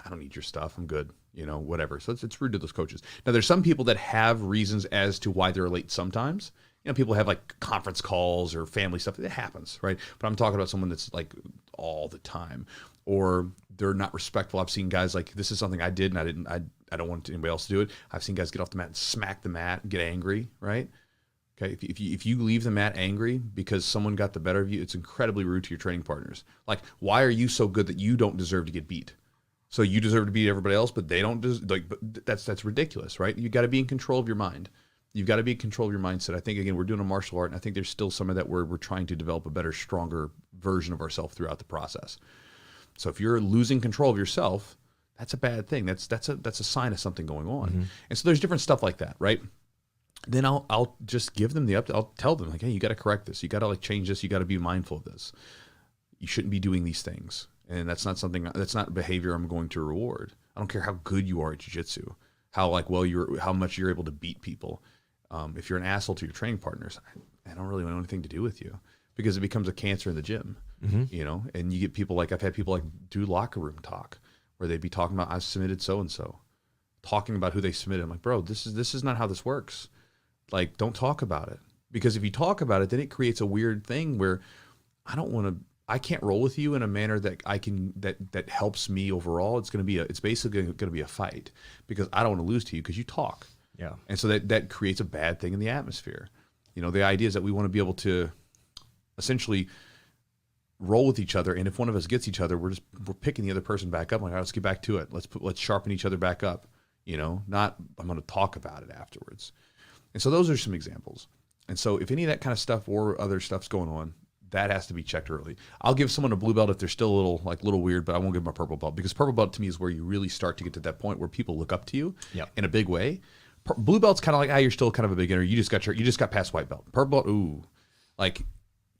C: don't need your stuff. I'm good. You know, whatever. So it's rude to those coaches. Now, there's some people that have reasons as to why they're late sometimes. You know, people have like conference calls or family stuff. It happens, right? But I'm talking about someone that's like all the time, or they're not respectful. I've seen guys like, this is something I did and I don't want anybody else to do it. I've seen guys get off the mat and smack the mat and get angry, right? Okay, if you leave the mat angry because someone got the better of you, it's incredibly rude to your training partners. Like, why are you so good that you don't deserve to get beat? So you deserve to beat everybody else, but they don't. But that's ridiculous, right? You got to be in control of your mind. You've got to be in control of your mindset. I think, again, we're doing a martial art, and I think there's still some of that where we're trying to develop a better, stronger version of ourselves throughout the process. So if you're losing control of yourself, that's a bad thing. That's a sign of something going on. Mm-hmm. And so there's different stuff like that, right? Then I'll just give them the update. I'll tell them, like, hey, you got to correct this. You got to like change this. You got to be mindful of this. You shouldn't be doing these things. And that's not behavior I'm going to reward. I don't care how good you are at jiu-jitsu, how much you're able to beat people. If you're an asshole to your training partners, I don't really want anything to do with you, because it becomes a cancer in the gym, you know. And you get people like, I've had people like do locker room talk where they'd be talking about, I submitted so-and-so, talking about who they submitted. I'm like, bro, this is not how this works. Like, don't talk about it, because if you talk about it, then it creates a weird thing where I can't roll with you in a manner that that helps me overall. It's basically going to be a fight, because I don't want to lose to you because you talk.
A: Yeah.
C: And so that creates a bad thing in the atmosphere. You know, the idea is that we want to be able to essentially roll with each other. And if one of us gets each other, we're picking the other person back up. Like, all right, let's get back to it. Let's sharpen each other back up. You know, not I'm going to talk about it afterwards. And so those are some examples. And so if any of that kind of stuff or other stuff's going on, that has to be checked early. I'll give someone a blue belt if they're still a little weird, but I won't give them a purple belt, because purple belt to me is where you really start to get to that point where people look up to you in a big way. Blue belt's kind of like, you're still kind of a beginner. You just got past white belt. Purple belt, ooh, like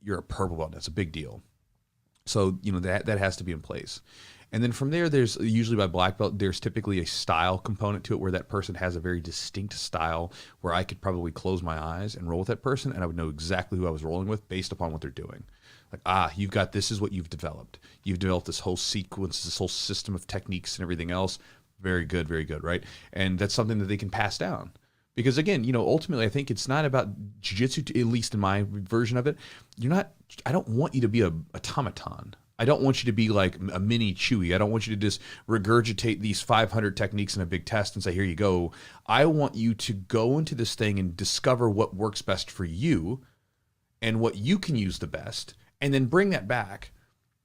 C: you're a purple belt. That's a big deal. So, you know, that has to be in place. And then from there, there's usually by black belt, there's typically a style component to it where that person has a very distinct style where I could probably close my eyes and roll with that person, and I would know exactly who I was rolling with based upon what they're doing. Like, this is what you've developed. You've developed this whole sequence, this whole system of techniques and everything else. Very good, right? And that's something that they can pass down. Because again, you know, ultimately, I think it's not about jiu-jitsu, at least in my version of it. I don't want you to be an automaton. I don't want you to be like a mini Chewy. I don't want you to just regurgitate these 500 techniques in a big test and say, here you go. I want you to go into this thing and discover what works best for you and what you can use the best, and then bring that back,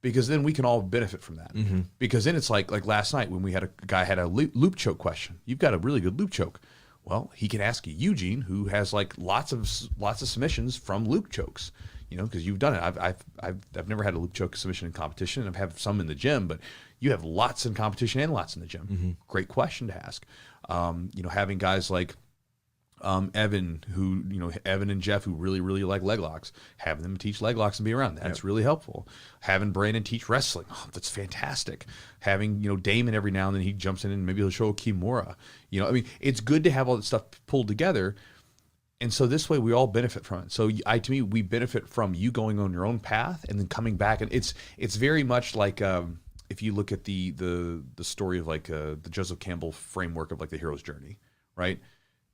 C: because then we can all benefit from that. Mm-hmm. Because then it's like last night when we had a guy had a loop choke question. You've got a really good loop choke. Well, he can ask Eugene, who has like lots of submissions from loop chokes. You know, because you've done it. I've never had a loop choke submission in competition. I've had some in the gym, but you have lots in competition and lots in the gym. Mm-hmm. Great question to ask. You know, having guys like Evan and Jeff, who really, really like leg locks, having them teach leg locks and be around. That's really helpful. Having Brandon teach wrestling. Oh, that's fantastic. Having, you know, Damon every now and then he jumps in and maybe he'll show Kimura. You know, I mean, it's good to have all that stuff pulled together. And so this way we all benefit from it. So to me, we benefit from you going on your own path and then coming back. And it's very much like if you look at the story of like the Joseph Campbell framework of like the hero's journey, right?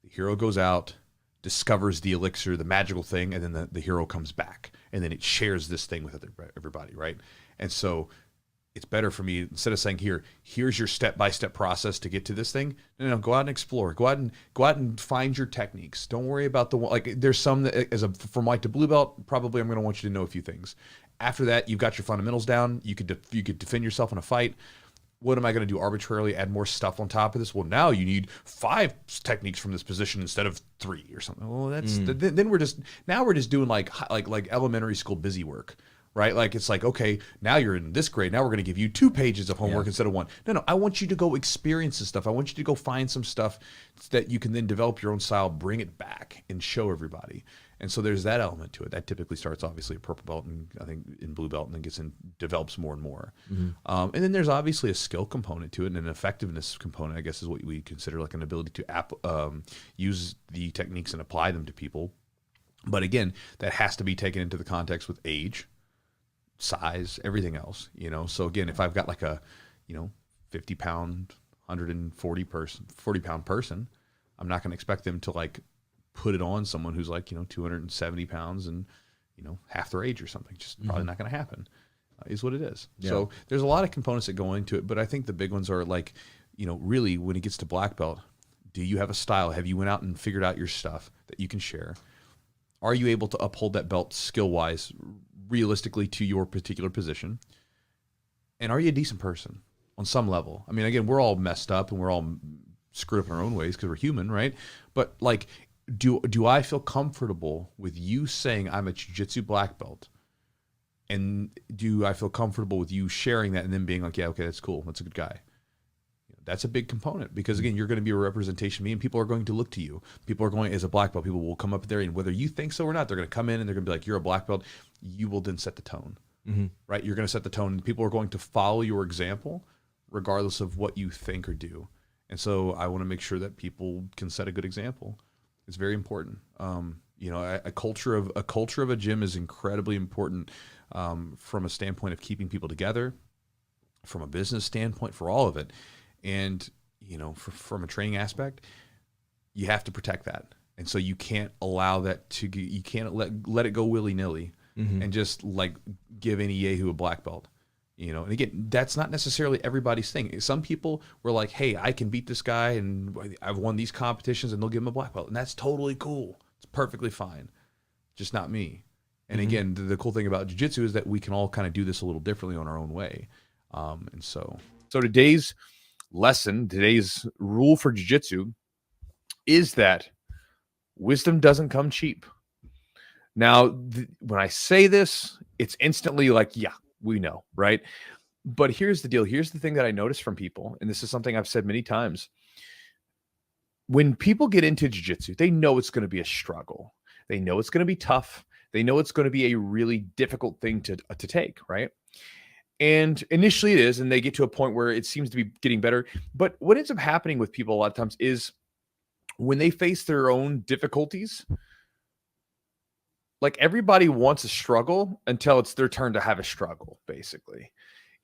C: The hero goes out, discovers the elixir, the magical thing, and then the hero comes back. And then it shares this thing with everybody, right? And so it's better for me, instead of saying, here's your step-by-step process to get to this thing. No, go out and explore. Go out and find your techniques. Don't worry about there's some that from white to blue belt, probably I'm going to want you to know a few things. After that, you've got your fundamentals down. You could defend yourself in a fight. What am I going to do arbitrarily? Add more stuff on top of this? Well, now you need 5 techniques from this position instead of 3 or something. Well, then we're just doing like elementary school busy work. Right? Like, it's like, okay, now you're in this grade. Now we're going to give you 2 pages of homework instead of 1. No, I want you to go experience this stuff. I want you to go find some stuff that you can then develop your own style, bring it back, and show everybody. And so there's that element to it. That typically starts obviously at purple belt and I think in blue belt and then develops more and more. And then there's obviously a skill component to it and an effectiveness component, I guess is what we consider like an ability to use the techniques and apply them to people. But again, that has to be taken into the context with age, size, everything else, So again, if I've got like a, 50-pound, 40-pound person, I'm not going to expect them to like put it on someone who's like, 270 pounds and, half their age or something. Just probably not going to happen, is what it is. Yeah. So there's a lot of components that go into it, but I think the big ones are like, really when it gets to black belt, do you have a style? Have you went out and figured out your stuff that you can share? Are you able to uphold that belt skill-wise, realistically to your particular position? And are you a decent person on some level? I mean, again, we're all messed up and we're all screwed up in our own ways because we're human, right? But like, do I feel comfortable with you saying I'm a jiu-jitsu black belt? And do I feel comfortable with you sharing that and then being like, yeah, okay, that's cool. That's a good guy. That's a big component because again, you're going to be a representation of me and people are going to look to you. People are going as a black belt. People will come up there and whether you think so or not, they're going to come in and they're going to be like, you're a black belt. You will then set the tone, right? You're going to set the tone and people are going to follow your example regardless of what you think or do. And so I want to make sure that people can set a good example. It's very important. A culture of a gym is incredibly important from a standpoint of keeping people together, from a business standpoint, for all of it. And, from a training aspect, you have to protect that. And so you can't allow that you can't let it go willy-nilly and just like give any yahoo a black belt. And again, that's not necessarily everybody's thing. Some people were like, hey, I can beat this guy and I've won these competitions and they'll give him a black belt. And that's totally cool. It's perfectly fine. Just not me. And again, the cool thing about jiu-jitsu is that we can all kind of do this a little differently on our own way. So
B: today's lesson, today's rule for jiu-jitsu is that wisdom doesn't come cheap. Now, when I say this, it's instantly like, yeah, we know, right? But here's the deal. Here's the thing that I notice from people, and this is something I've said many times. When people get into jiu-jitsu, they know it's going to be a struggle. They know it's going to be tough. They know it's going to be a really difficult thing to take, right? And initially it is, and they get to a point where it seems to be getting better. But what ends up happening with people a lot of times is when they face their own difficulties, like everybody wants a struggle until it's their turn to have a struggle, basically.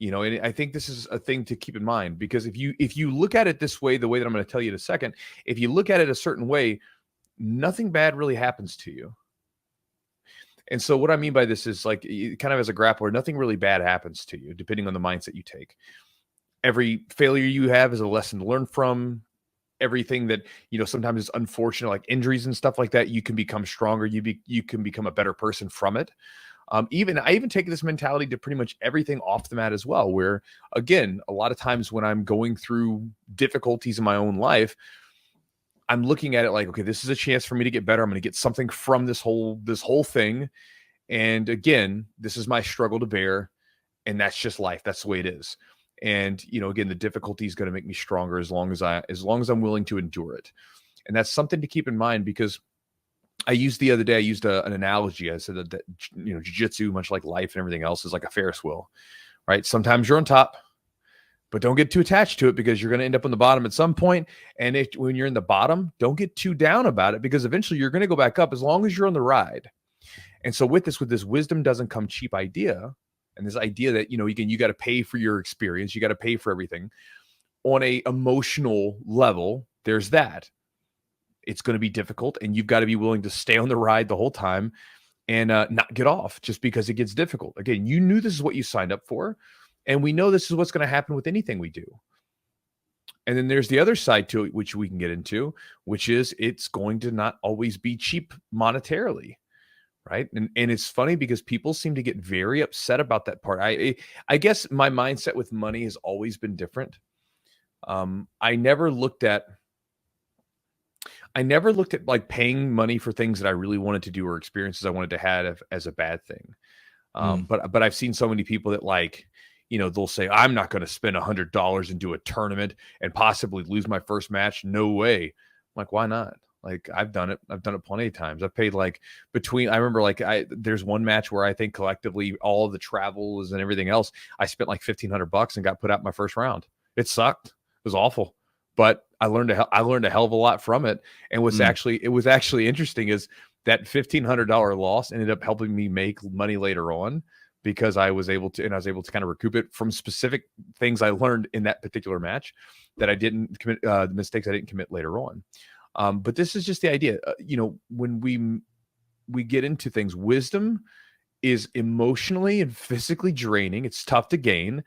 B: And I think this is a thing to keep in mind, because if you look at it this way, the way that I'm going to tell you in a second, if you look at it a certain way, nothing bad really happens to you. And so what I mean by this is like, kind of as a grappler, nothing really bad happens to you, depending on the mindset you take. Every failure you have is a lesson to learn from. Everything that, sometimes is unfortunate, like injuries and stuff like that, you can become stronger. You can become a better person from it. I even take this mentality to pretty much everything off the mat as well, where again, a lot of times when I'm going through difficulties in my own life, I'm looking at it like, okay, this is a chance for me to get better. I'm going to get something from this whole thing. And again, this is my struggle to bear. And that's just life. That's the way it is. And, again, the difficulty is going to make me stronger as long as I'm willing to endure it. And that's something to keep in mind, because the other day, I used an analogy. I said that jiu-jitsu, much like life and everything else, is like a Ferris wheel, right? Sometimes you're on top, but don't get too attached to it, because you're going to end up on the bottom at some point. And when you're in the bottom, don't get too down about it, because eventually you're going to go back up as long as you're on the ride. And so with this wisdom doesn't come cheap idea, and this idea that, you got to pay for your experience, you got to pay for everything on a emotional level, there's that. It's going to be difficult, and you've got to be willing to stay on the ride the whole time and not get off just because it gets difficult. Again, you knew this is what you signed up for, and we know this is what's going to happen with anything we do. And then there's the other side to it, which we can get into, which is it's going to not always be cheap monetarily. Right. And it's funny because people seem to get very upset about that part. I guess my mindset with money has always been different. I never looked at like paying money for things that I really wanted to do or experiences I wanted to have as a bad thing. But I've seen so many people that like, they'll say, I'm not going to spend $100 and do a tournament and possibly lose my first match. No way. I'm like, why not? Like I've done it plenty of times. I've paid like I remember like there's one match where I think collectively all of the travels and everything else, I spent like $1,500 and got put out in my first round. It sucked. It was awful, but I learned a hell of a lot from it. And it was actually interesting is that $1,500 loss ended up helping me make money later on, because I was able to kind of recoup it from specific things I learned in that particular match that I didn't commit, the mistakes I didn't commit later on. But this is just the idea. When we get into things, wisdom is emotionally and physically draining. It's tough to gain,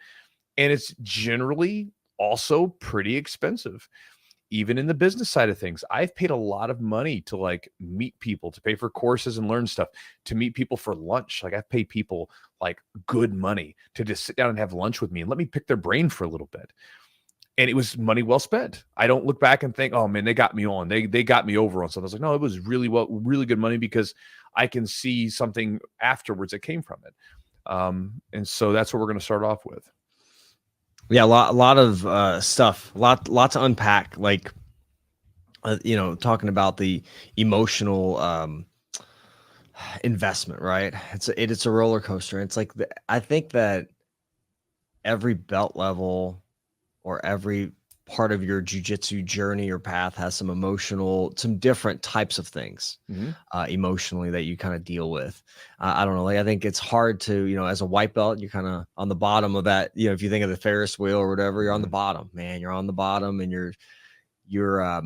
B: and it's generally also pretty expensive. Even in the business side of things, I've paid a lot of money to like meet people, to pay for courses and learn stuff, to meet people for lunch. Like I've paid people like good money to just sit down and have lunch with me and let me pick their brain for a little bit. And it was money well spent. I don't look back and think, oh man, they got me on. They got me over on something. I was like, no, it was really good money, because I can see something afterwards that came from it. And so that's what we're going to start off with.
A: Yeah, a lot of stuff, lot to unpack. Like, talking about the emotional investment, right? It's a roller coaster. It's like I think that every belt level or every part of your jiu-jitsu journey or path has some different types of things emotionally that you kind of deal with. I don't know. Like, I think it's hard to, as a white belt, you're kind of on the bottom of that. If you think of the Ferris wheel or whatever, you're on the bottom, man. You're on the bottom, and you're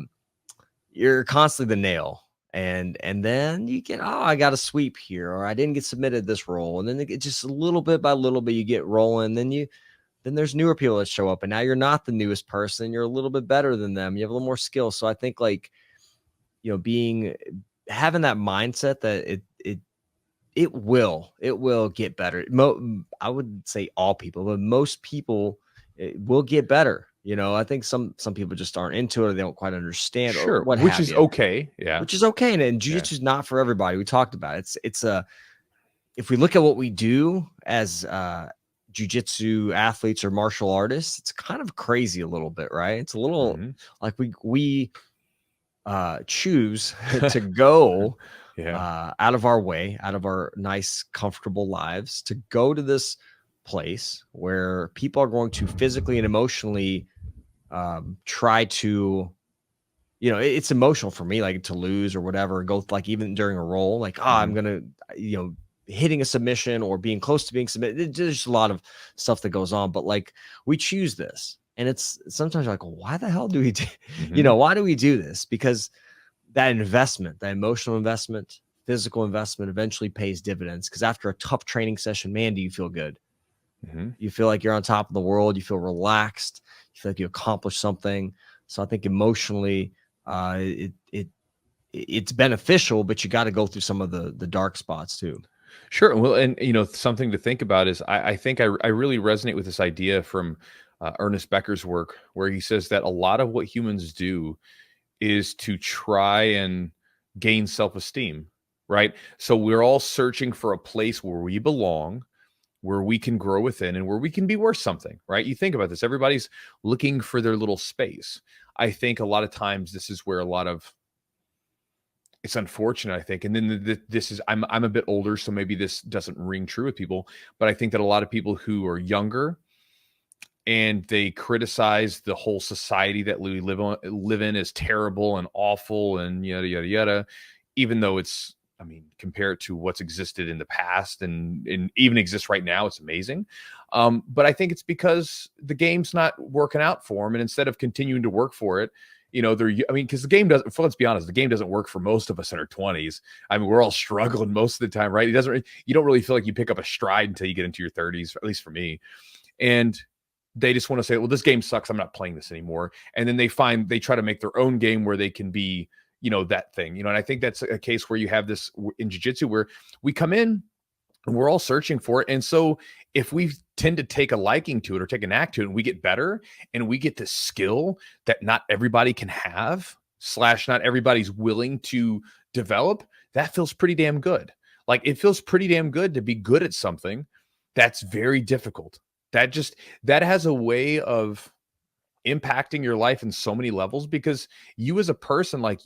A: constantly the nail. And then you get, I got a sweep here, or I didn't get submitted this roll, and then it just little bit by little bit you get rolling. Then there's newer people that show up, and now you're not the newest person. You're a little bit better than them. You have a little more skill. So I think like, having that mindset that it will get better. I would say all people, but most people will get better. I think some people just aren't into it, or they don't quite understand.
B: Sure,
A: or
B: which is okay. Yeah,
A: which is okay. And jiu-jitsu is not for everybody. We talked about it. It's if we look at what we do as jiu-jitsu athletes or martial artists, it's kind of crazy a little bit, right? It's a little like we choose to go out of our way, out of our nice, comfortable lives, to go to this place where people are going to physically and emotionally try to, it's emotional for me, like to lose or whatever, go like even during a roll, like, I'm gonna, hitting a submission or being close to being submitted. There's just a lot of stuff that goes on, but like we choose this, and it's sometimes like, why the hell do we do, why do we do this? Because that investment, that emotional investment, physical investment eventually pays dividends. Because after a tough training session, man, do you feel good. You feel like you're on top of the world. You feel relaxed. You feel like you accomplished something. So I think emotionally, it's beneficial, but you got to go through some of the dark spots too.
B: Sure. Well, and something to think about is I think I really resonate with this idea from Ernest Becker's work, where he says that a lot of what humans do is to try and gain self-esteem, right? So we're all searching for a place where we belong, where we can grow within, and where we can be worth something, right? You think about this, everybody's looking for their little space. I think a lot of times this is where it's unfortunate, I think. And then this is, I'm a bit older, so maybe this doesn't ring true with people, but I think that a lot of people who are younger and they criticize the whole society that we live in as terrible and awful and yada, yada, yada, even though it's, compare it to what's existed in the past and even exists right now, it's amazing. But I think it's because the game's not working out for them. And instead of continuing to work for it, because the game doesn't, let's be honest, the game doesn't work for most of us in our 20s. We're all struggling most of the time, right? You don't really feel like you pick up a stride until you get into your 30s, at least for me. And they just want to say, well, this game sucks, I'm not playing this anymore. And then they try to make their own game where they can be, that thing, and I think that's a case where you have this in jiu-jitsu where we come in and we're all searching for it. And so if we tend to take a liking to it or take a knack to it, and we get better and we get this skill that not everybody can have / not everybody's willing to develop, that feels pretty damn good. Like, it feels pretty damn good to be good at something that's very difficult. That has a way of impacting your life in so many levels, because you as a person, like,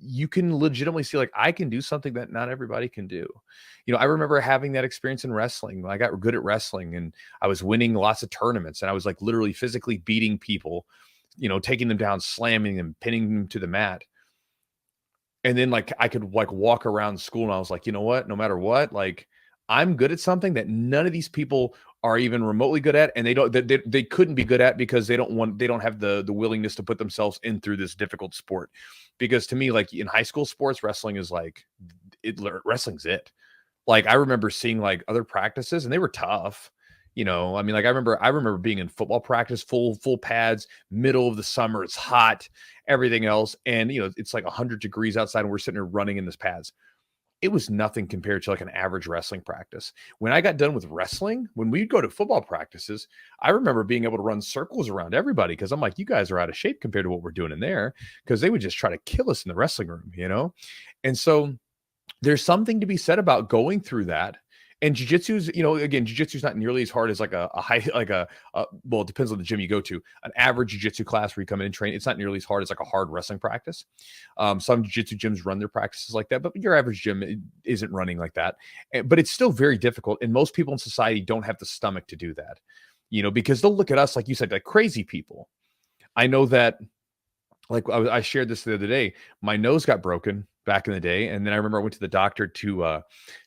B: you can legitimately see like I can do something that not everybody can do. I remember having that experience in wrestling. I got good at wrestling and I was winning lots of tournaments and I was like literally physically beating people, taking them down, slamming them, pinning them to the mat. And then like I could like walk around school and I was like, you know what, no matter what, like I'm good at something that none of these people are even remotely good at, and they couldn't be good at because they don't have the willingness to put themselves in through this difficult sport. Because to me, like in high school sports, wrestling is like wrestling's it. Like I remember seeing like other practices and they were tough. I mean, like I remember being in football practice, full pads, middle of the summer, it's hot, everything else, and it's like 100 degrees outside, and we're sitting there running in this pads. It was nothing compared to like an average wrestling practice. When I got done with wrestling, when we'd go to football practices, I remember being able to run circles around everybody because I'm like, you guys are out of shape compared to what we're doing in there, because they would just try to kill us in the wrestling room, And so there's something to be said about going through that. And jiu-jitsu's, again, jiu-jitsu's not nearly as hard as like a high, like well, it depends on the gym you go to. An average jiu-jitsu class where you come in and train, it's not nearly as hard as like a hard wrestling practice. Some jiu-jitsu gyms run their practices like that, but your average gym isn't running like that. But it's still very difficult. And most people in society don't have the stomach to do that, because they'll look at us, like you said, like crazy people. I know that, like I shared this the other day, my nose got broken back in the day. And then I remember I went to the doctor to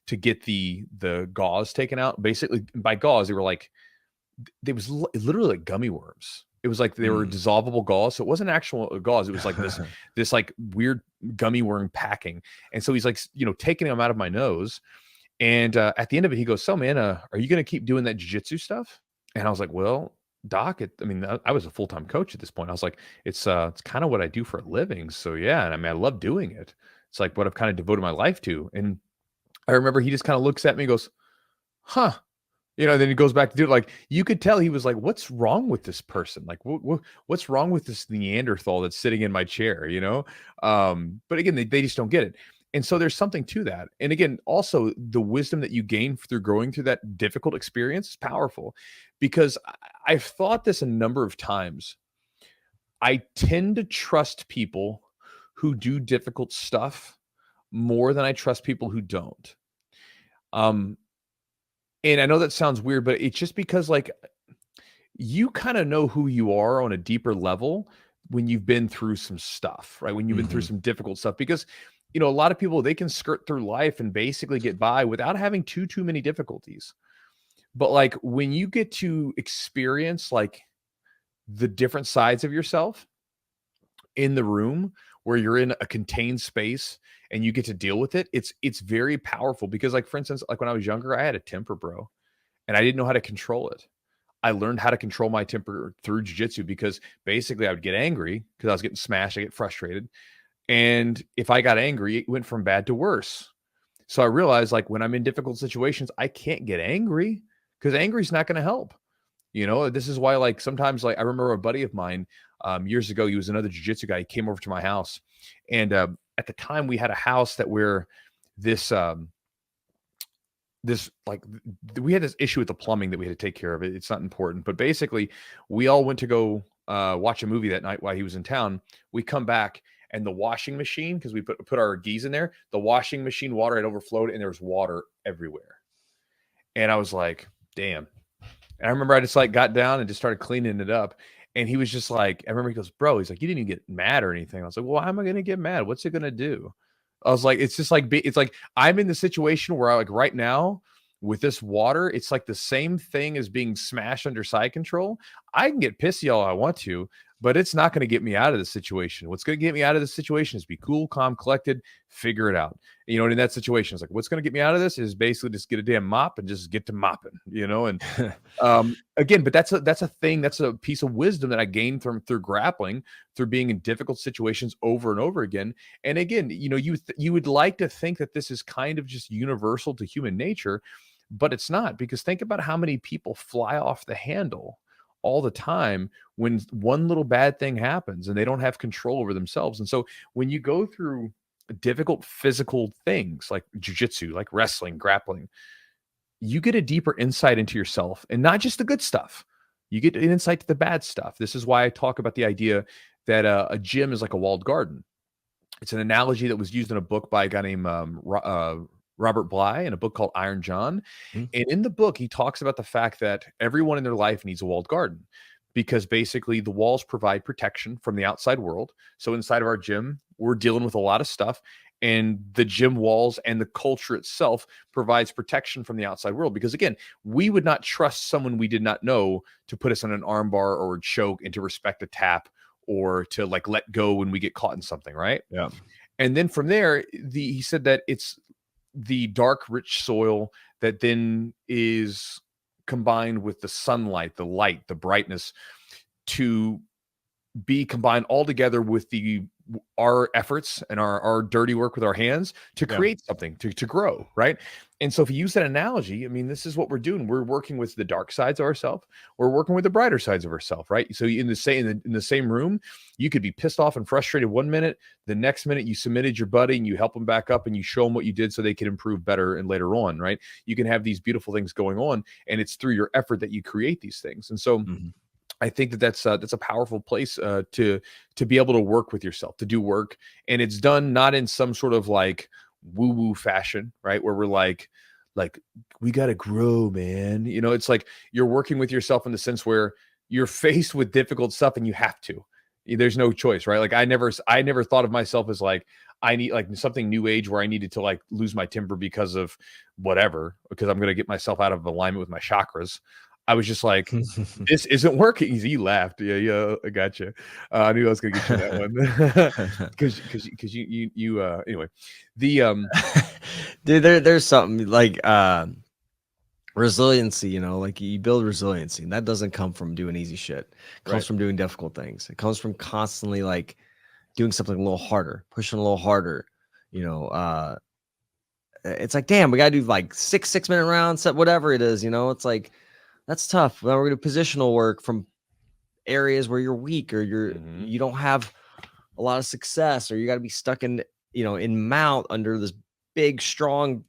B: get the gauze taken out. Basically by gauze, they was literally like gummy worms. It was like they were dissolvable gauze. So it wasn't actual gauze. It was like this like weird gummy worm packing. And so he's like, taking them out of my nose. And at the end of it, he goes, so man, are you going to keep doing that jiu-jitsu stuff? And I was like, well, doc, I was a full-time coach at this point. I was like, it's kind of what I do for a living. So yeah. And I mean, I love doing it. It's like what I've kind of devoted my life to. And I remember he just kind of looks at me and goes, huh. Then he goes back to do it. Like you could tell he was like, what's wrong with this person? Like what's wrong with this Neanderthal that's sitting in my chair, But again, they just don't get it. And so there's something to that. And again, also the wisdom that you gain through going through that difficult experience is powerful, because I've thought this a number of times. I tend to trust people who do difficult stuff more than I trust people who don't. And I know that sounds weird, but it's just because like you kind of know who you are on a deeper level when you've been through some stuff, right? When you've been through some difficult stuff, because a lot of people, they can skirt through life and basically get by without having too many difficulties. But like when you get to experience like the different sides of yourself in the room, where you're in a contained space and you get to deal with it, it's very powerful. Because like, for instance, like when I was younger, I had a temper, bro, and I didn't know how to control it. I learned how to control my temper through jiu-jitsu, because basically I would get angry because I was getting smashed. I get frustrated. And if I got angry, it went from bad to worse. So I realized like when I'm in difficult situations, I can't get angry, because angry is not going to help. This is why like sometimes, like I remember a buddy of mine years ago, he was another jiu-jitsu guy. He came over to my house, and at the time we had a house that where this we had this issue with the plumbing that we had to take care of. It's not important, but basically we all went to go watch a movie that night while he was in town. We come back, and the washing machine, because we put our gis in there, the washing machine water had overflowed and there was water everywhere. And I was like, damn. And I remember I just like got down and just started cleaning it up. And he was just like, I remember he goes, bro, he's like, you didn't even get mad or anything. I was like, well, how am I going to get mad? What's it going to do? I was like, it's just like, it's like, I'm in the situation where I like right now with this water, it's like the same thing as being smashed under side control. I can get pissy all I want to, but it's not going to get me out of the situation. What's going to get me out of the situation is be cool, calm, collected, figure it out. And in that situation, it's like, what's going to get me out of this is basically just get a damn mop and just get to mopping, And again, but that's a thing. That's a piece of wisdom that I gained through grappling, through being in difficult situations over and over again. And again, you would like to think that this is kind of just universal to human nature, but it's not, because think about how many people fly off the handle all the time when one little bad thing happens and they don't have control over themselves. And so when you go through difficult physical things like jiu-jitsu, like wrestling, grappling, you get a deeper insight into yourself, and not just the good stuff. You get an insight to the bad stuff. This is why I talk about the idea that a gym is like a walled garden. It's an analogy that was used in a book by a guy named Robert Bly, in a book called Iron John.
A: Mhm.
B: And in the book, he talks about the fact that everyone in their life needs a walled garden, because basically the walls provide protection from the outside world. So inside of our gym, we're dealing with a lot of stuff, and the gym walls and the culture itself provides protection from the outside world. Because again, we would not trust someone we did not know to put us on an armbar or a choke, and to respect a tap, or to like let go when we get caught in something, right?
A: Yeah.
B: And then from there, he said that it's the dark, rich soil that then is combined with the sunlight, the light, the brightness, to be combined all together with our efforts and our dirty work with our hands to
A: Yeah.
B: create something, to grow, right? And so if you use that analogy, I mean, this is what we're doing. We're working with the dark sides of ourselves. We're working with the brighter sides of ourselves, right? So in the same room, you could be pissed off and frustrated one minute. The next minute, you submitted your buddy and you help them back up and you show them what you did so they can improve better and later on, right? You can have these beautiful things going on, and it's through your effort that you create these things. And so I think that's a powerful place to be able to work with yourself, to do work, and it's done not in some sort of like woo-woo fashion, right? Where we're like we got to grow, man. You know, it's like you're working with yourself in the sense where you're faced with difficult stuff and you have to. There's no choice, right? Like I never thought of myself as like I need like something new age where I needed to like lose my temper because of whatever, because I'm going to get myself out of alignment with my chakras. I was just like, this isn't working. He laughed. Yeah, I got you. I knew I was gonna get you that one because you anyway. The
A: Dude, there's something like resiliency, you know, like you build resiliency, and that doesn't come from doing easy shit. It comes
B: Right.
A: from doing difficult things. It comes from constantly like doing something a little harder, pushing a little harder, you know. It's like, damn, we gotta do like 6 minute rounds, whatever it is, you know. It's like, that's tough. Now we're going to positional work from areas where you're weak, or you don't have a lot of success, or you got to be stuck in, you know, in mount under this big, strong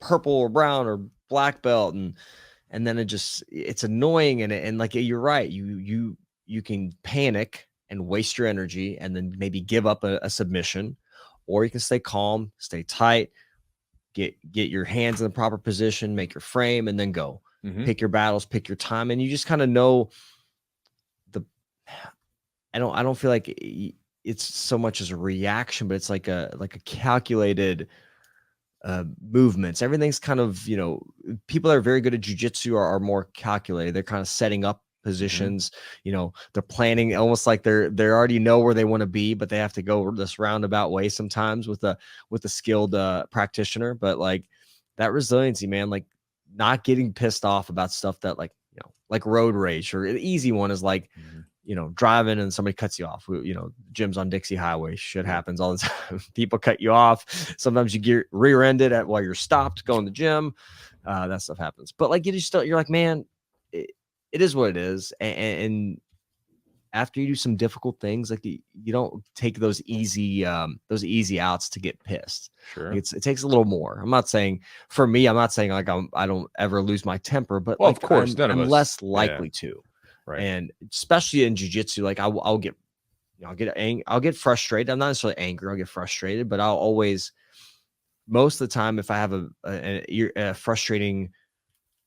A: purple or brown or black belt. And then it's annoying. And like, you're right. You can panic and waste your energy and then maybe give up a submission, or you can stay calm, stay tight, get your hands in the proper position, make your frame, and then go. Pick your battles, pick your time, and you just kind of know I don't feel like it's so much as a reaction, but it's like a calculated movements. Everything's kind of, you know, people that are very good at jiu-jitsu are more calculated. They're kind of setting up positions, you know, they're planning almost like they already know where they want to be, but they have to go this roundabout way sometimes with a skilled practitioner. But like that resiliency, man, like not getting pissed off about stuff that, like, you know, like road rage, or the easy one is like, you know, driving and somebody cuts you off. You know, gyms on Dixie Highway, shit happens all the time. People cut you off. Sometimes you get rear-ended while you're stopped going to the gym. That stuff happens. But like, you're like, man, it is what it is. And after you do some difficult things, like you don't take those easy outs to get pissed.
B: Sure.
A: Like it takes a little more. I'm not saying like I don't ever lose my temper, but
B: well,
A: like,
B: of course,
A: I'm less likely to.
B: Right.
A: And especially in jiu-jitsu, like I'll get, you know, I'll get frustrated. I'm not necessarily angry. I'll get frustrated, but I'll always, most of the time, if I have a frustrating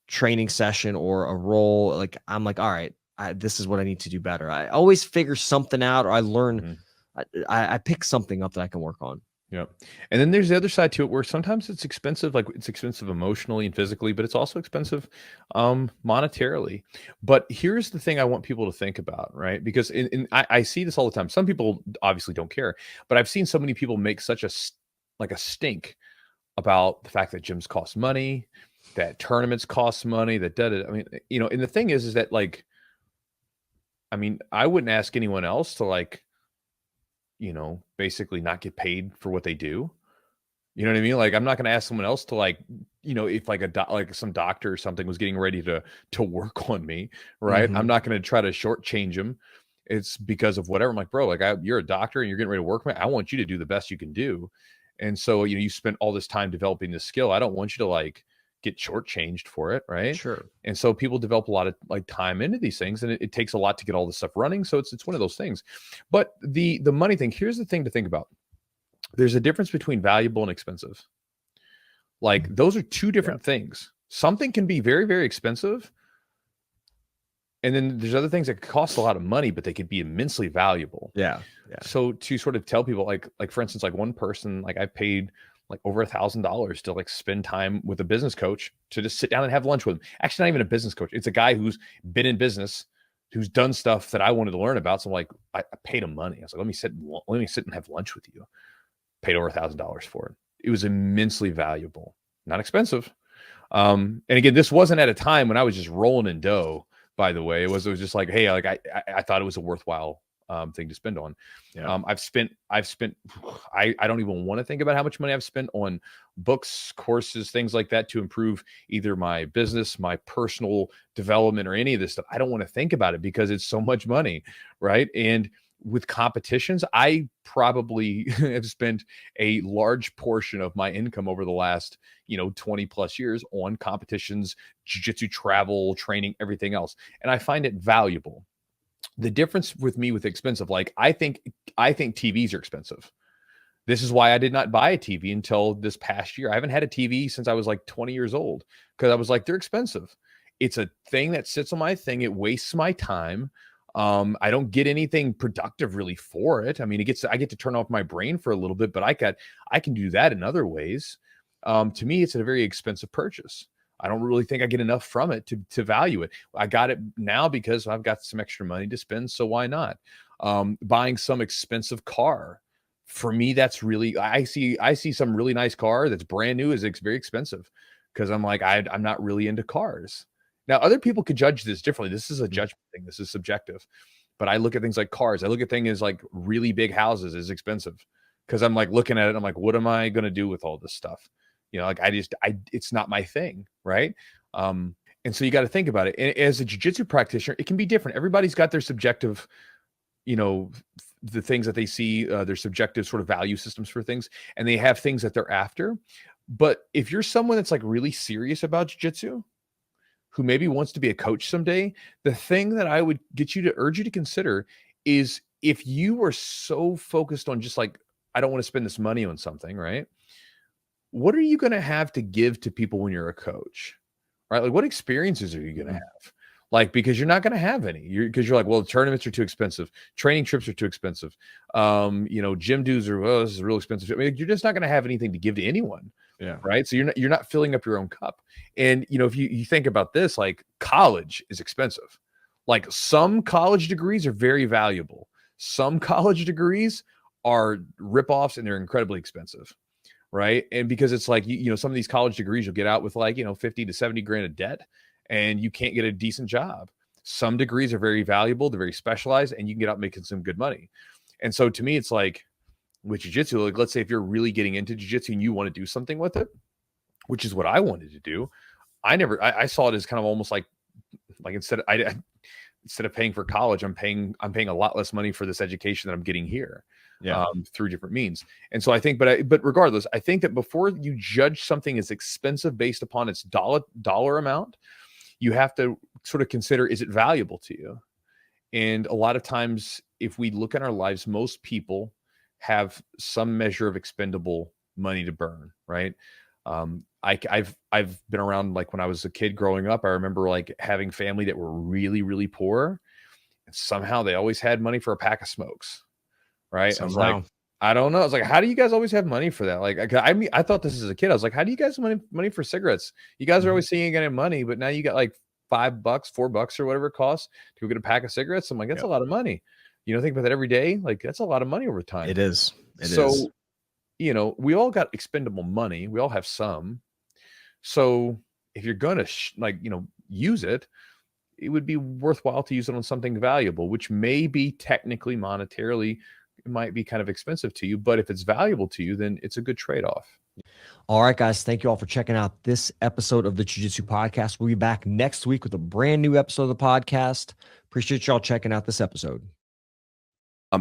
A: training session or a role, like I'm like, all right, this is what I need to do better. I always figure something out, or I learn, I pick something up that I can work on.
B: Yep. And then there's the other side to it where sometimes it's expensive, like it's expensive emotionally and physically, but it's also expensive monetarily. But here's the thing I want people to think about, right? Because I see this all the time. Some people obviously don't care, but I've seen so many people make such a stink about the fact that gyms cost money, that tournaments cost money, I mean, you know, and the thing is that, like, I mean, I wouldn't ask anyone else to, like, you know, basically not get paid for what they do. You know what I mean? Like, I'm not going to ask someone else to, like, you know, if like some doctor or something was getting ready to work on me, right? I'm not going to try to shortchange them. It's because of whatever. I'm like, bro, like you're a doctor and you're getting ready to work on me. I want you to do the best you can do. And so, you know, you spent all this time developing this skill. I don't want you to like get shortchanged for it, right?
A: Sure.
B: And so people develop a lot of like time into these things, and it takes a lot to get all this stuff running. So it's one of those things. But the money thing, here's the thing to think about. there's a difference between valuable and expensive. Like those are two different things. Something can be very, very expensive. And then there's other things that cost a lot of money, but they could be immensely valuable.
A: Yeah.
B: So to sort of tell people like for instance, like one person, like I paid like over $1,000 to like spend time with a business coach to just sit down and have lunch with him. Actually, not even a business coach. It's a guy who's been in business, who's done stuff that I wanted to learn about. So I'm like, I paid him money. I was like, let me sit and have lunch with you. Paid over $1,000 for it. It was immensely valuable, not expensive. And again, this wasn't at a time when I was just rolling in dough. By the way, it was just like, hey, like I thought it was a worthwhile thing to spend on.
A: Yeah.
B: I've spent, I don't even want to think about how much money I've spent on books, courses, things like that to improve either my business, my personal development, or any of this stuff. I don't want to think about it because it's so much money, right? And with competitions, I probably have spent a large portion of my income over the last, 20 plus years on competitions, jiu-jitsu, travel, training, everything else. And I find it valuable. The difference with me with expensive, like I think TVs are expensive. This is why I did not buy a TV until this past year. I haven't had a TV since I was like 20 years old because I was like, they're expensive. It's a thing that sits on my thing. It wastes my time. I don't get anything productive really for it. I mean, I get to turn off my brain for a little bit, but I can do that in other ways. To me, it's a very expensive purchase. I don't really think I get enough from it to value it. I got it now because I've got some extra money to spend. So why not? Buying some expensive car. For me, that's really, I see some really nice car that's brand new is very expensive because I'm like, I'm not really into cars. Now, other people could judge this differently. This is a judgment thing. This is subjective. But I look at things like cars. I look at things like really big houses is expensive because I'm like looking at it. I'm like, what am I going to do with all this stuff? Like it's not my thing. Right. And so you got to think about it. And as a jiu-jitsu practitioner, it can be different. Everybody's got their subjective, the things that they see, their subjective sort of value systems for things, and they have things that they're after. But if you're someone that's like really serious about jiu-jitsu, who maybe wants to be a coach someday, the thing that I would urge you to consider is if you were so focused on just like, I don't want to spend this money on something, right? What are you going to have to give to people when you're a coach, right? Like what experiences are you going to have? Like, because you're not going to have any, because you're like, well, the tournaments are too expensive. Training trips are too expensive. Gym dues are, this is real expensive. I mean, you're just not going to have anything to give to anyone.
A: Yeah.
B: Right. So you're not filling up your own cup. And, if you think about this, like college is expensive. Like some college degrees are very valuable. Some college degrees are ripoffs and they're incredibly expensive. Right. And because it's like, some of these college degrees you'll get out with like, 50 to 70 grand of debt and you can't get a decent job. Some degrees are very valuable. They're very specialized and you can get out making some good money. And so to me, it's like with jiu-jitsu, like let's say if you're really getting into jiu-jitsu and you want to do something with it, which is what I wanted to do. I saw it as kind of almost like instead of paying for college, I'm paying a lot less money for this education that I'm getting here.
A: Yeah.
B: Through different means. And so I think, but regardless, I think that before you judge something as expensive based upon its dollar amount, you have to sort of consider, is it valuable to you? And a lot of times, if we look at our lives, most people have some measure of expendable money to burn, right? I've been around, like when I was a kid growing up, I remember like having family that were really, really poor. And somehow they always had money for a pack of smokes. Right. I was like, I don't know. I was like, how do you guys always have money for that? Like, I thought this as a kid. I was like, how do you guys have money for cigarettes? You guys are always saying you're getting money, but now you got like $5, $4 or whatever it costs to go get a pack of cigarettes. I'm like, that's a lot of money. Think about that every day. Like that's a lot of money over time.
A: It is.
B: So, we all got expendable money. We all have some. So if you're going to use it, it would be worthwhile to use it on something valuable, which may be technically monetarily, it might be kind of expensive to you, but if it's valuable to you, then it's a good trade-off.
A: All right, guys. Thank you all for checking out this episode of the Jiu-Jitsu Podcast. We'll be back next week with a brand new episode of the podcast. Appreciate y'all checking out this episode.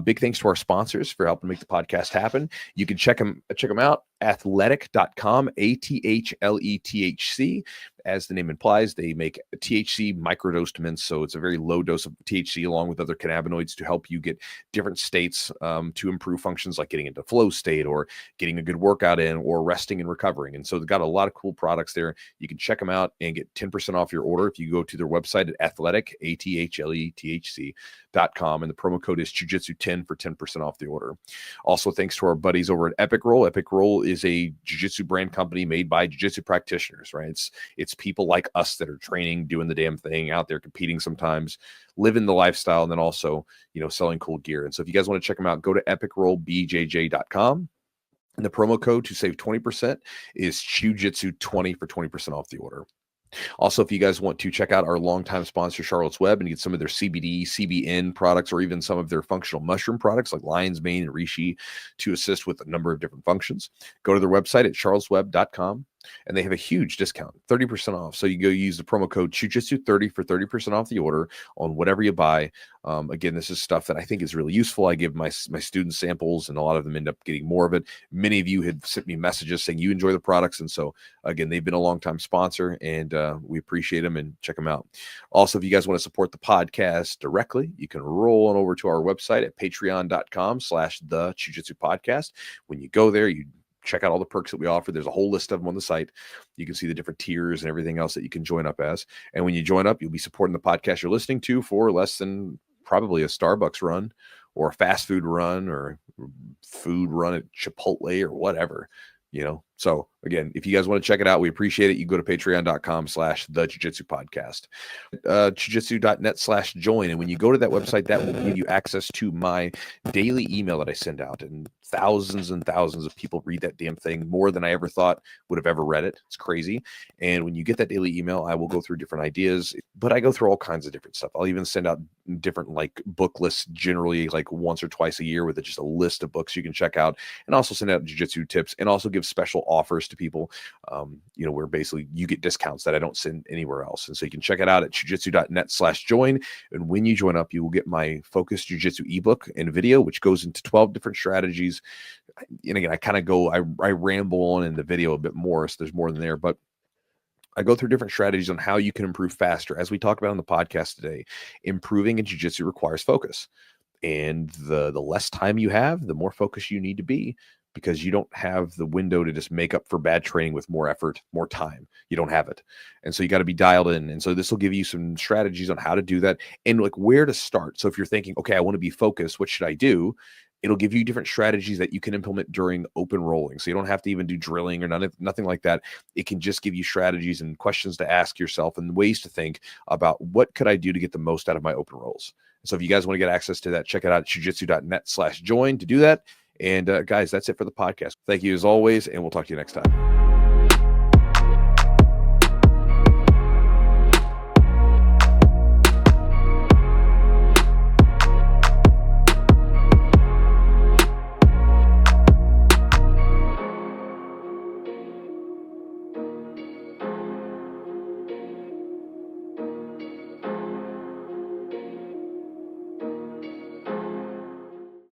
B: Big thanks to our sponsors for helping make the podcast happen. You can check them out athletic.com, ATHLETHC. As the name implies, they make THC microdosed mints. So it's a very low dose of THC along with other cannabinoids to help you get different states to improve functions like getting into flow state or getting a good workout in or resting and recovering. And so they've got a lot of cool products there. You can check them out and get 10% off your order if you go to their website at athletic, ATHLETHC.com. And the promo code is Chewjitsu10 for 10% off the order. Also, thanks to our buddies over at Epic Roll. Epic Roll is a jiu-jitsu brand company made by jiu-jitsu practitioners, right? It's people like us that are training, doing the damn thing, out there competing sometimes, living the lifestyle, and then also, selling cool gear. And so if you guys want to check them out, go to epicrollbjj.com. And the promo code to save 20% is Chewjitsu20 for 20% off the order. Also, if you guys want to check out our longtime sponsor, Charlotte's Web, and get some of their CBD, CBN products, or even some of their functional mushroom products like lion's mane and reishi to assist with a number of different functions, go to their website at charlottesweb.com. And they have a huge discount, 30% off. So you go use the promo code Chewjitsu30 for 30% off the order on whatever you buy. Again, this is stuff that I think is really useful. I give my students samples, and a lot of them end up getting more of it. Many of you had sent me messages saying you enjoy the products. And so, again, they've been a long-time sponsor, and we appreciate them and check them out. Also, if you guys want to support the podcast directly, you can roll on over to our website at patreon.com/the-Chewjitsu-podcast. When you go there, you check out all the perks that we offer. There's a whole list of them on the site. You can see the different tiers and everything else that you can join up as. And when you join up, you'll be supporting the podcast you're listening to for less than probably a Starbucks run or a fast food run or food run at Chipotle or whatever, So again, if you guys want to check it out, we appreciate it. You go to patreon.com/the-Jiu-Jitsu-podcast, chujitsu.net/join. And when you go to that website, that will give you access to my daily email that I send out. And thousands and thousands of people read that damn thing, more than I ever thought would have ever read it. It's crazy. And when you get that daily email, I will go through different ideas, but I go through all kinds of different stuff. I'll even send out different book lists, generally like once or twice a year, with just a list of books you can check out, and also send out jiu-jitsu tips, and also give special offers to people, where basically you get discounts that I don't send anywhere else. And so you can check it out at chujitsu.net/join. And when you join up, you will get my Focus Jiu-Jitsu ebook and video, which goes into 12 different strategies. And again, I ramble on in the video a bit more, so there's more than there, but I go through different strategies on how you can improve faster. As we talk about on the podcast today, improving in jiu-jitsu requires focus. And the less time you have, the more focused you need to be, because you don't have the window to just make up for bad training with more effort, more time. You don't have it. And so you got to be dialed in. And so this will give you some strategies on how to do that and where to start. So if you're thinking, okay, I want to be focused, what should I do? It'll give you different strategies that you can implement during open rolling. So you don't have to even do drilling or nothing like that. It can just give you strategies and questions to ask yourself and ways to think about what could I do to get the most out of my open rolls. So if you guys want to get access to that, check it out at chujitsu.net/join to do that. And guys, that's it for the podcast. Thank you as always, and we'll talk to you next time.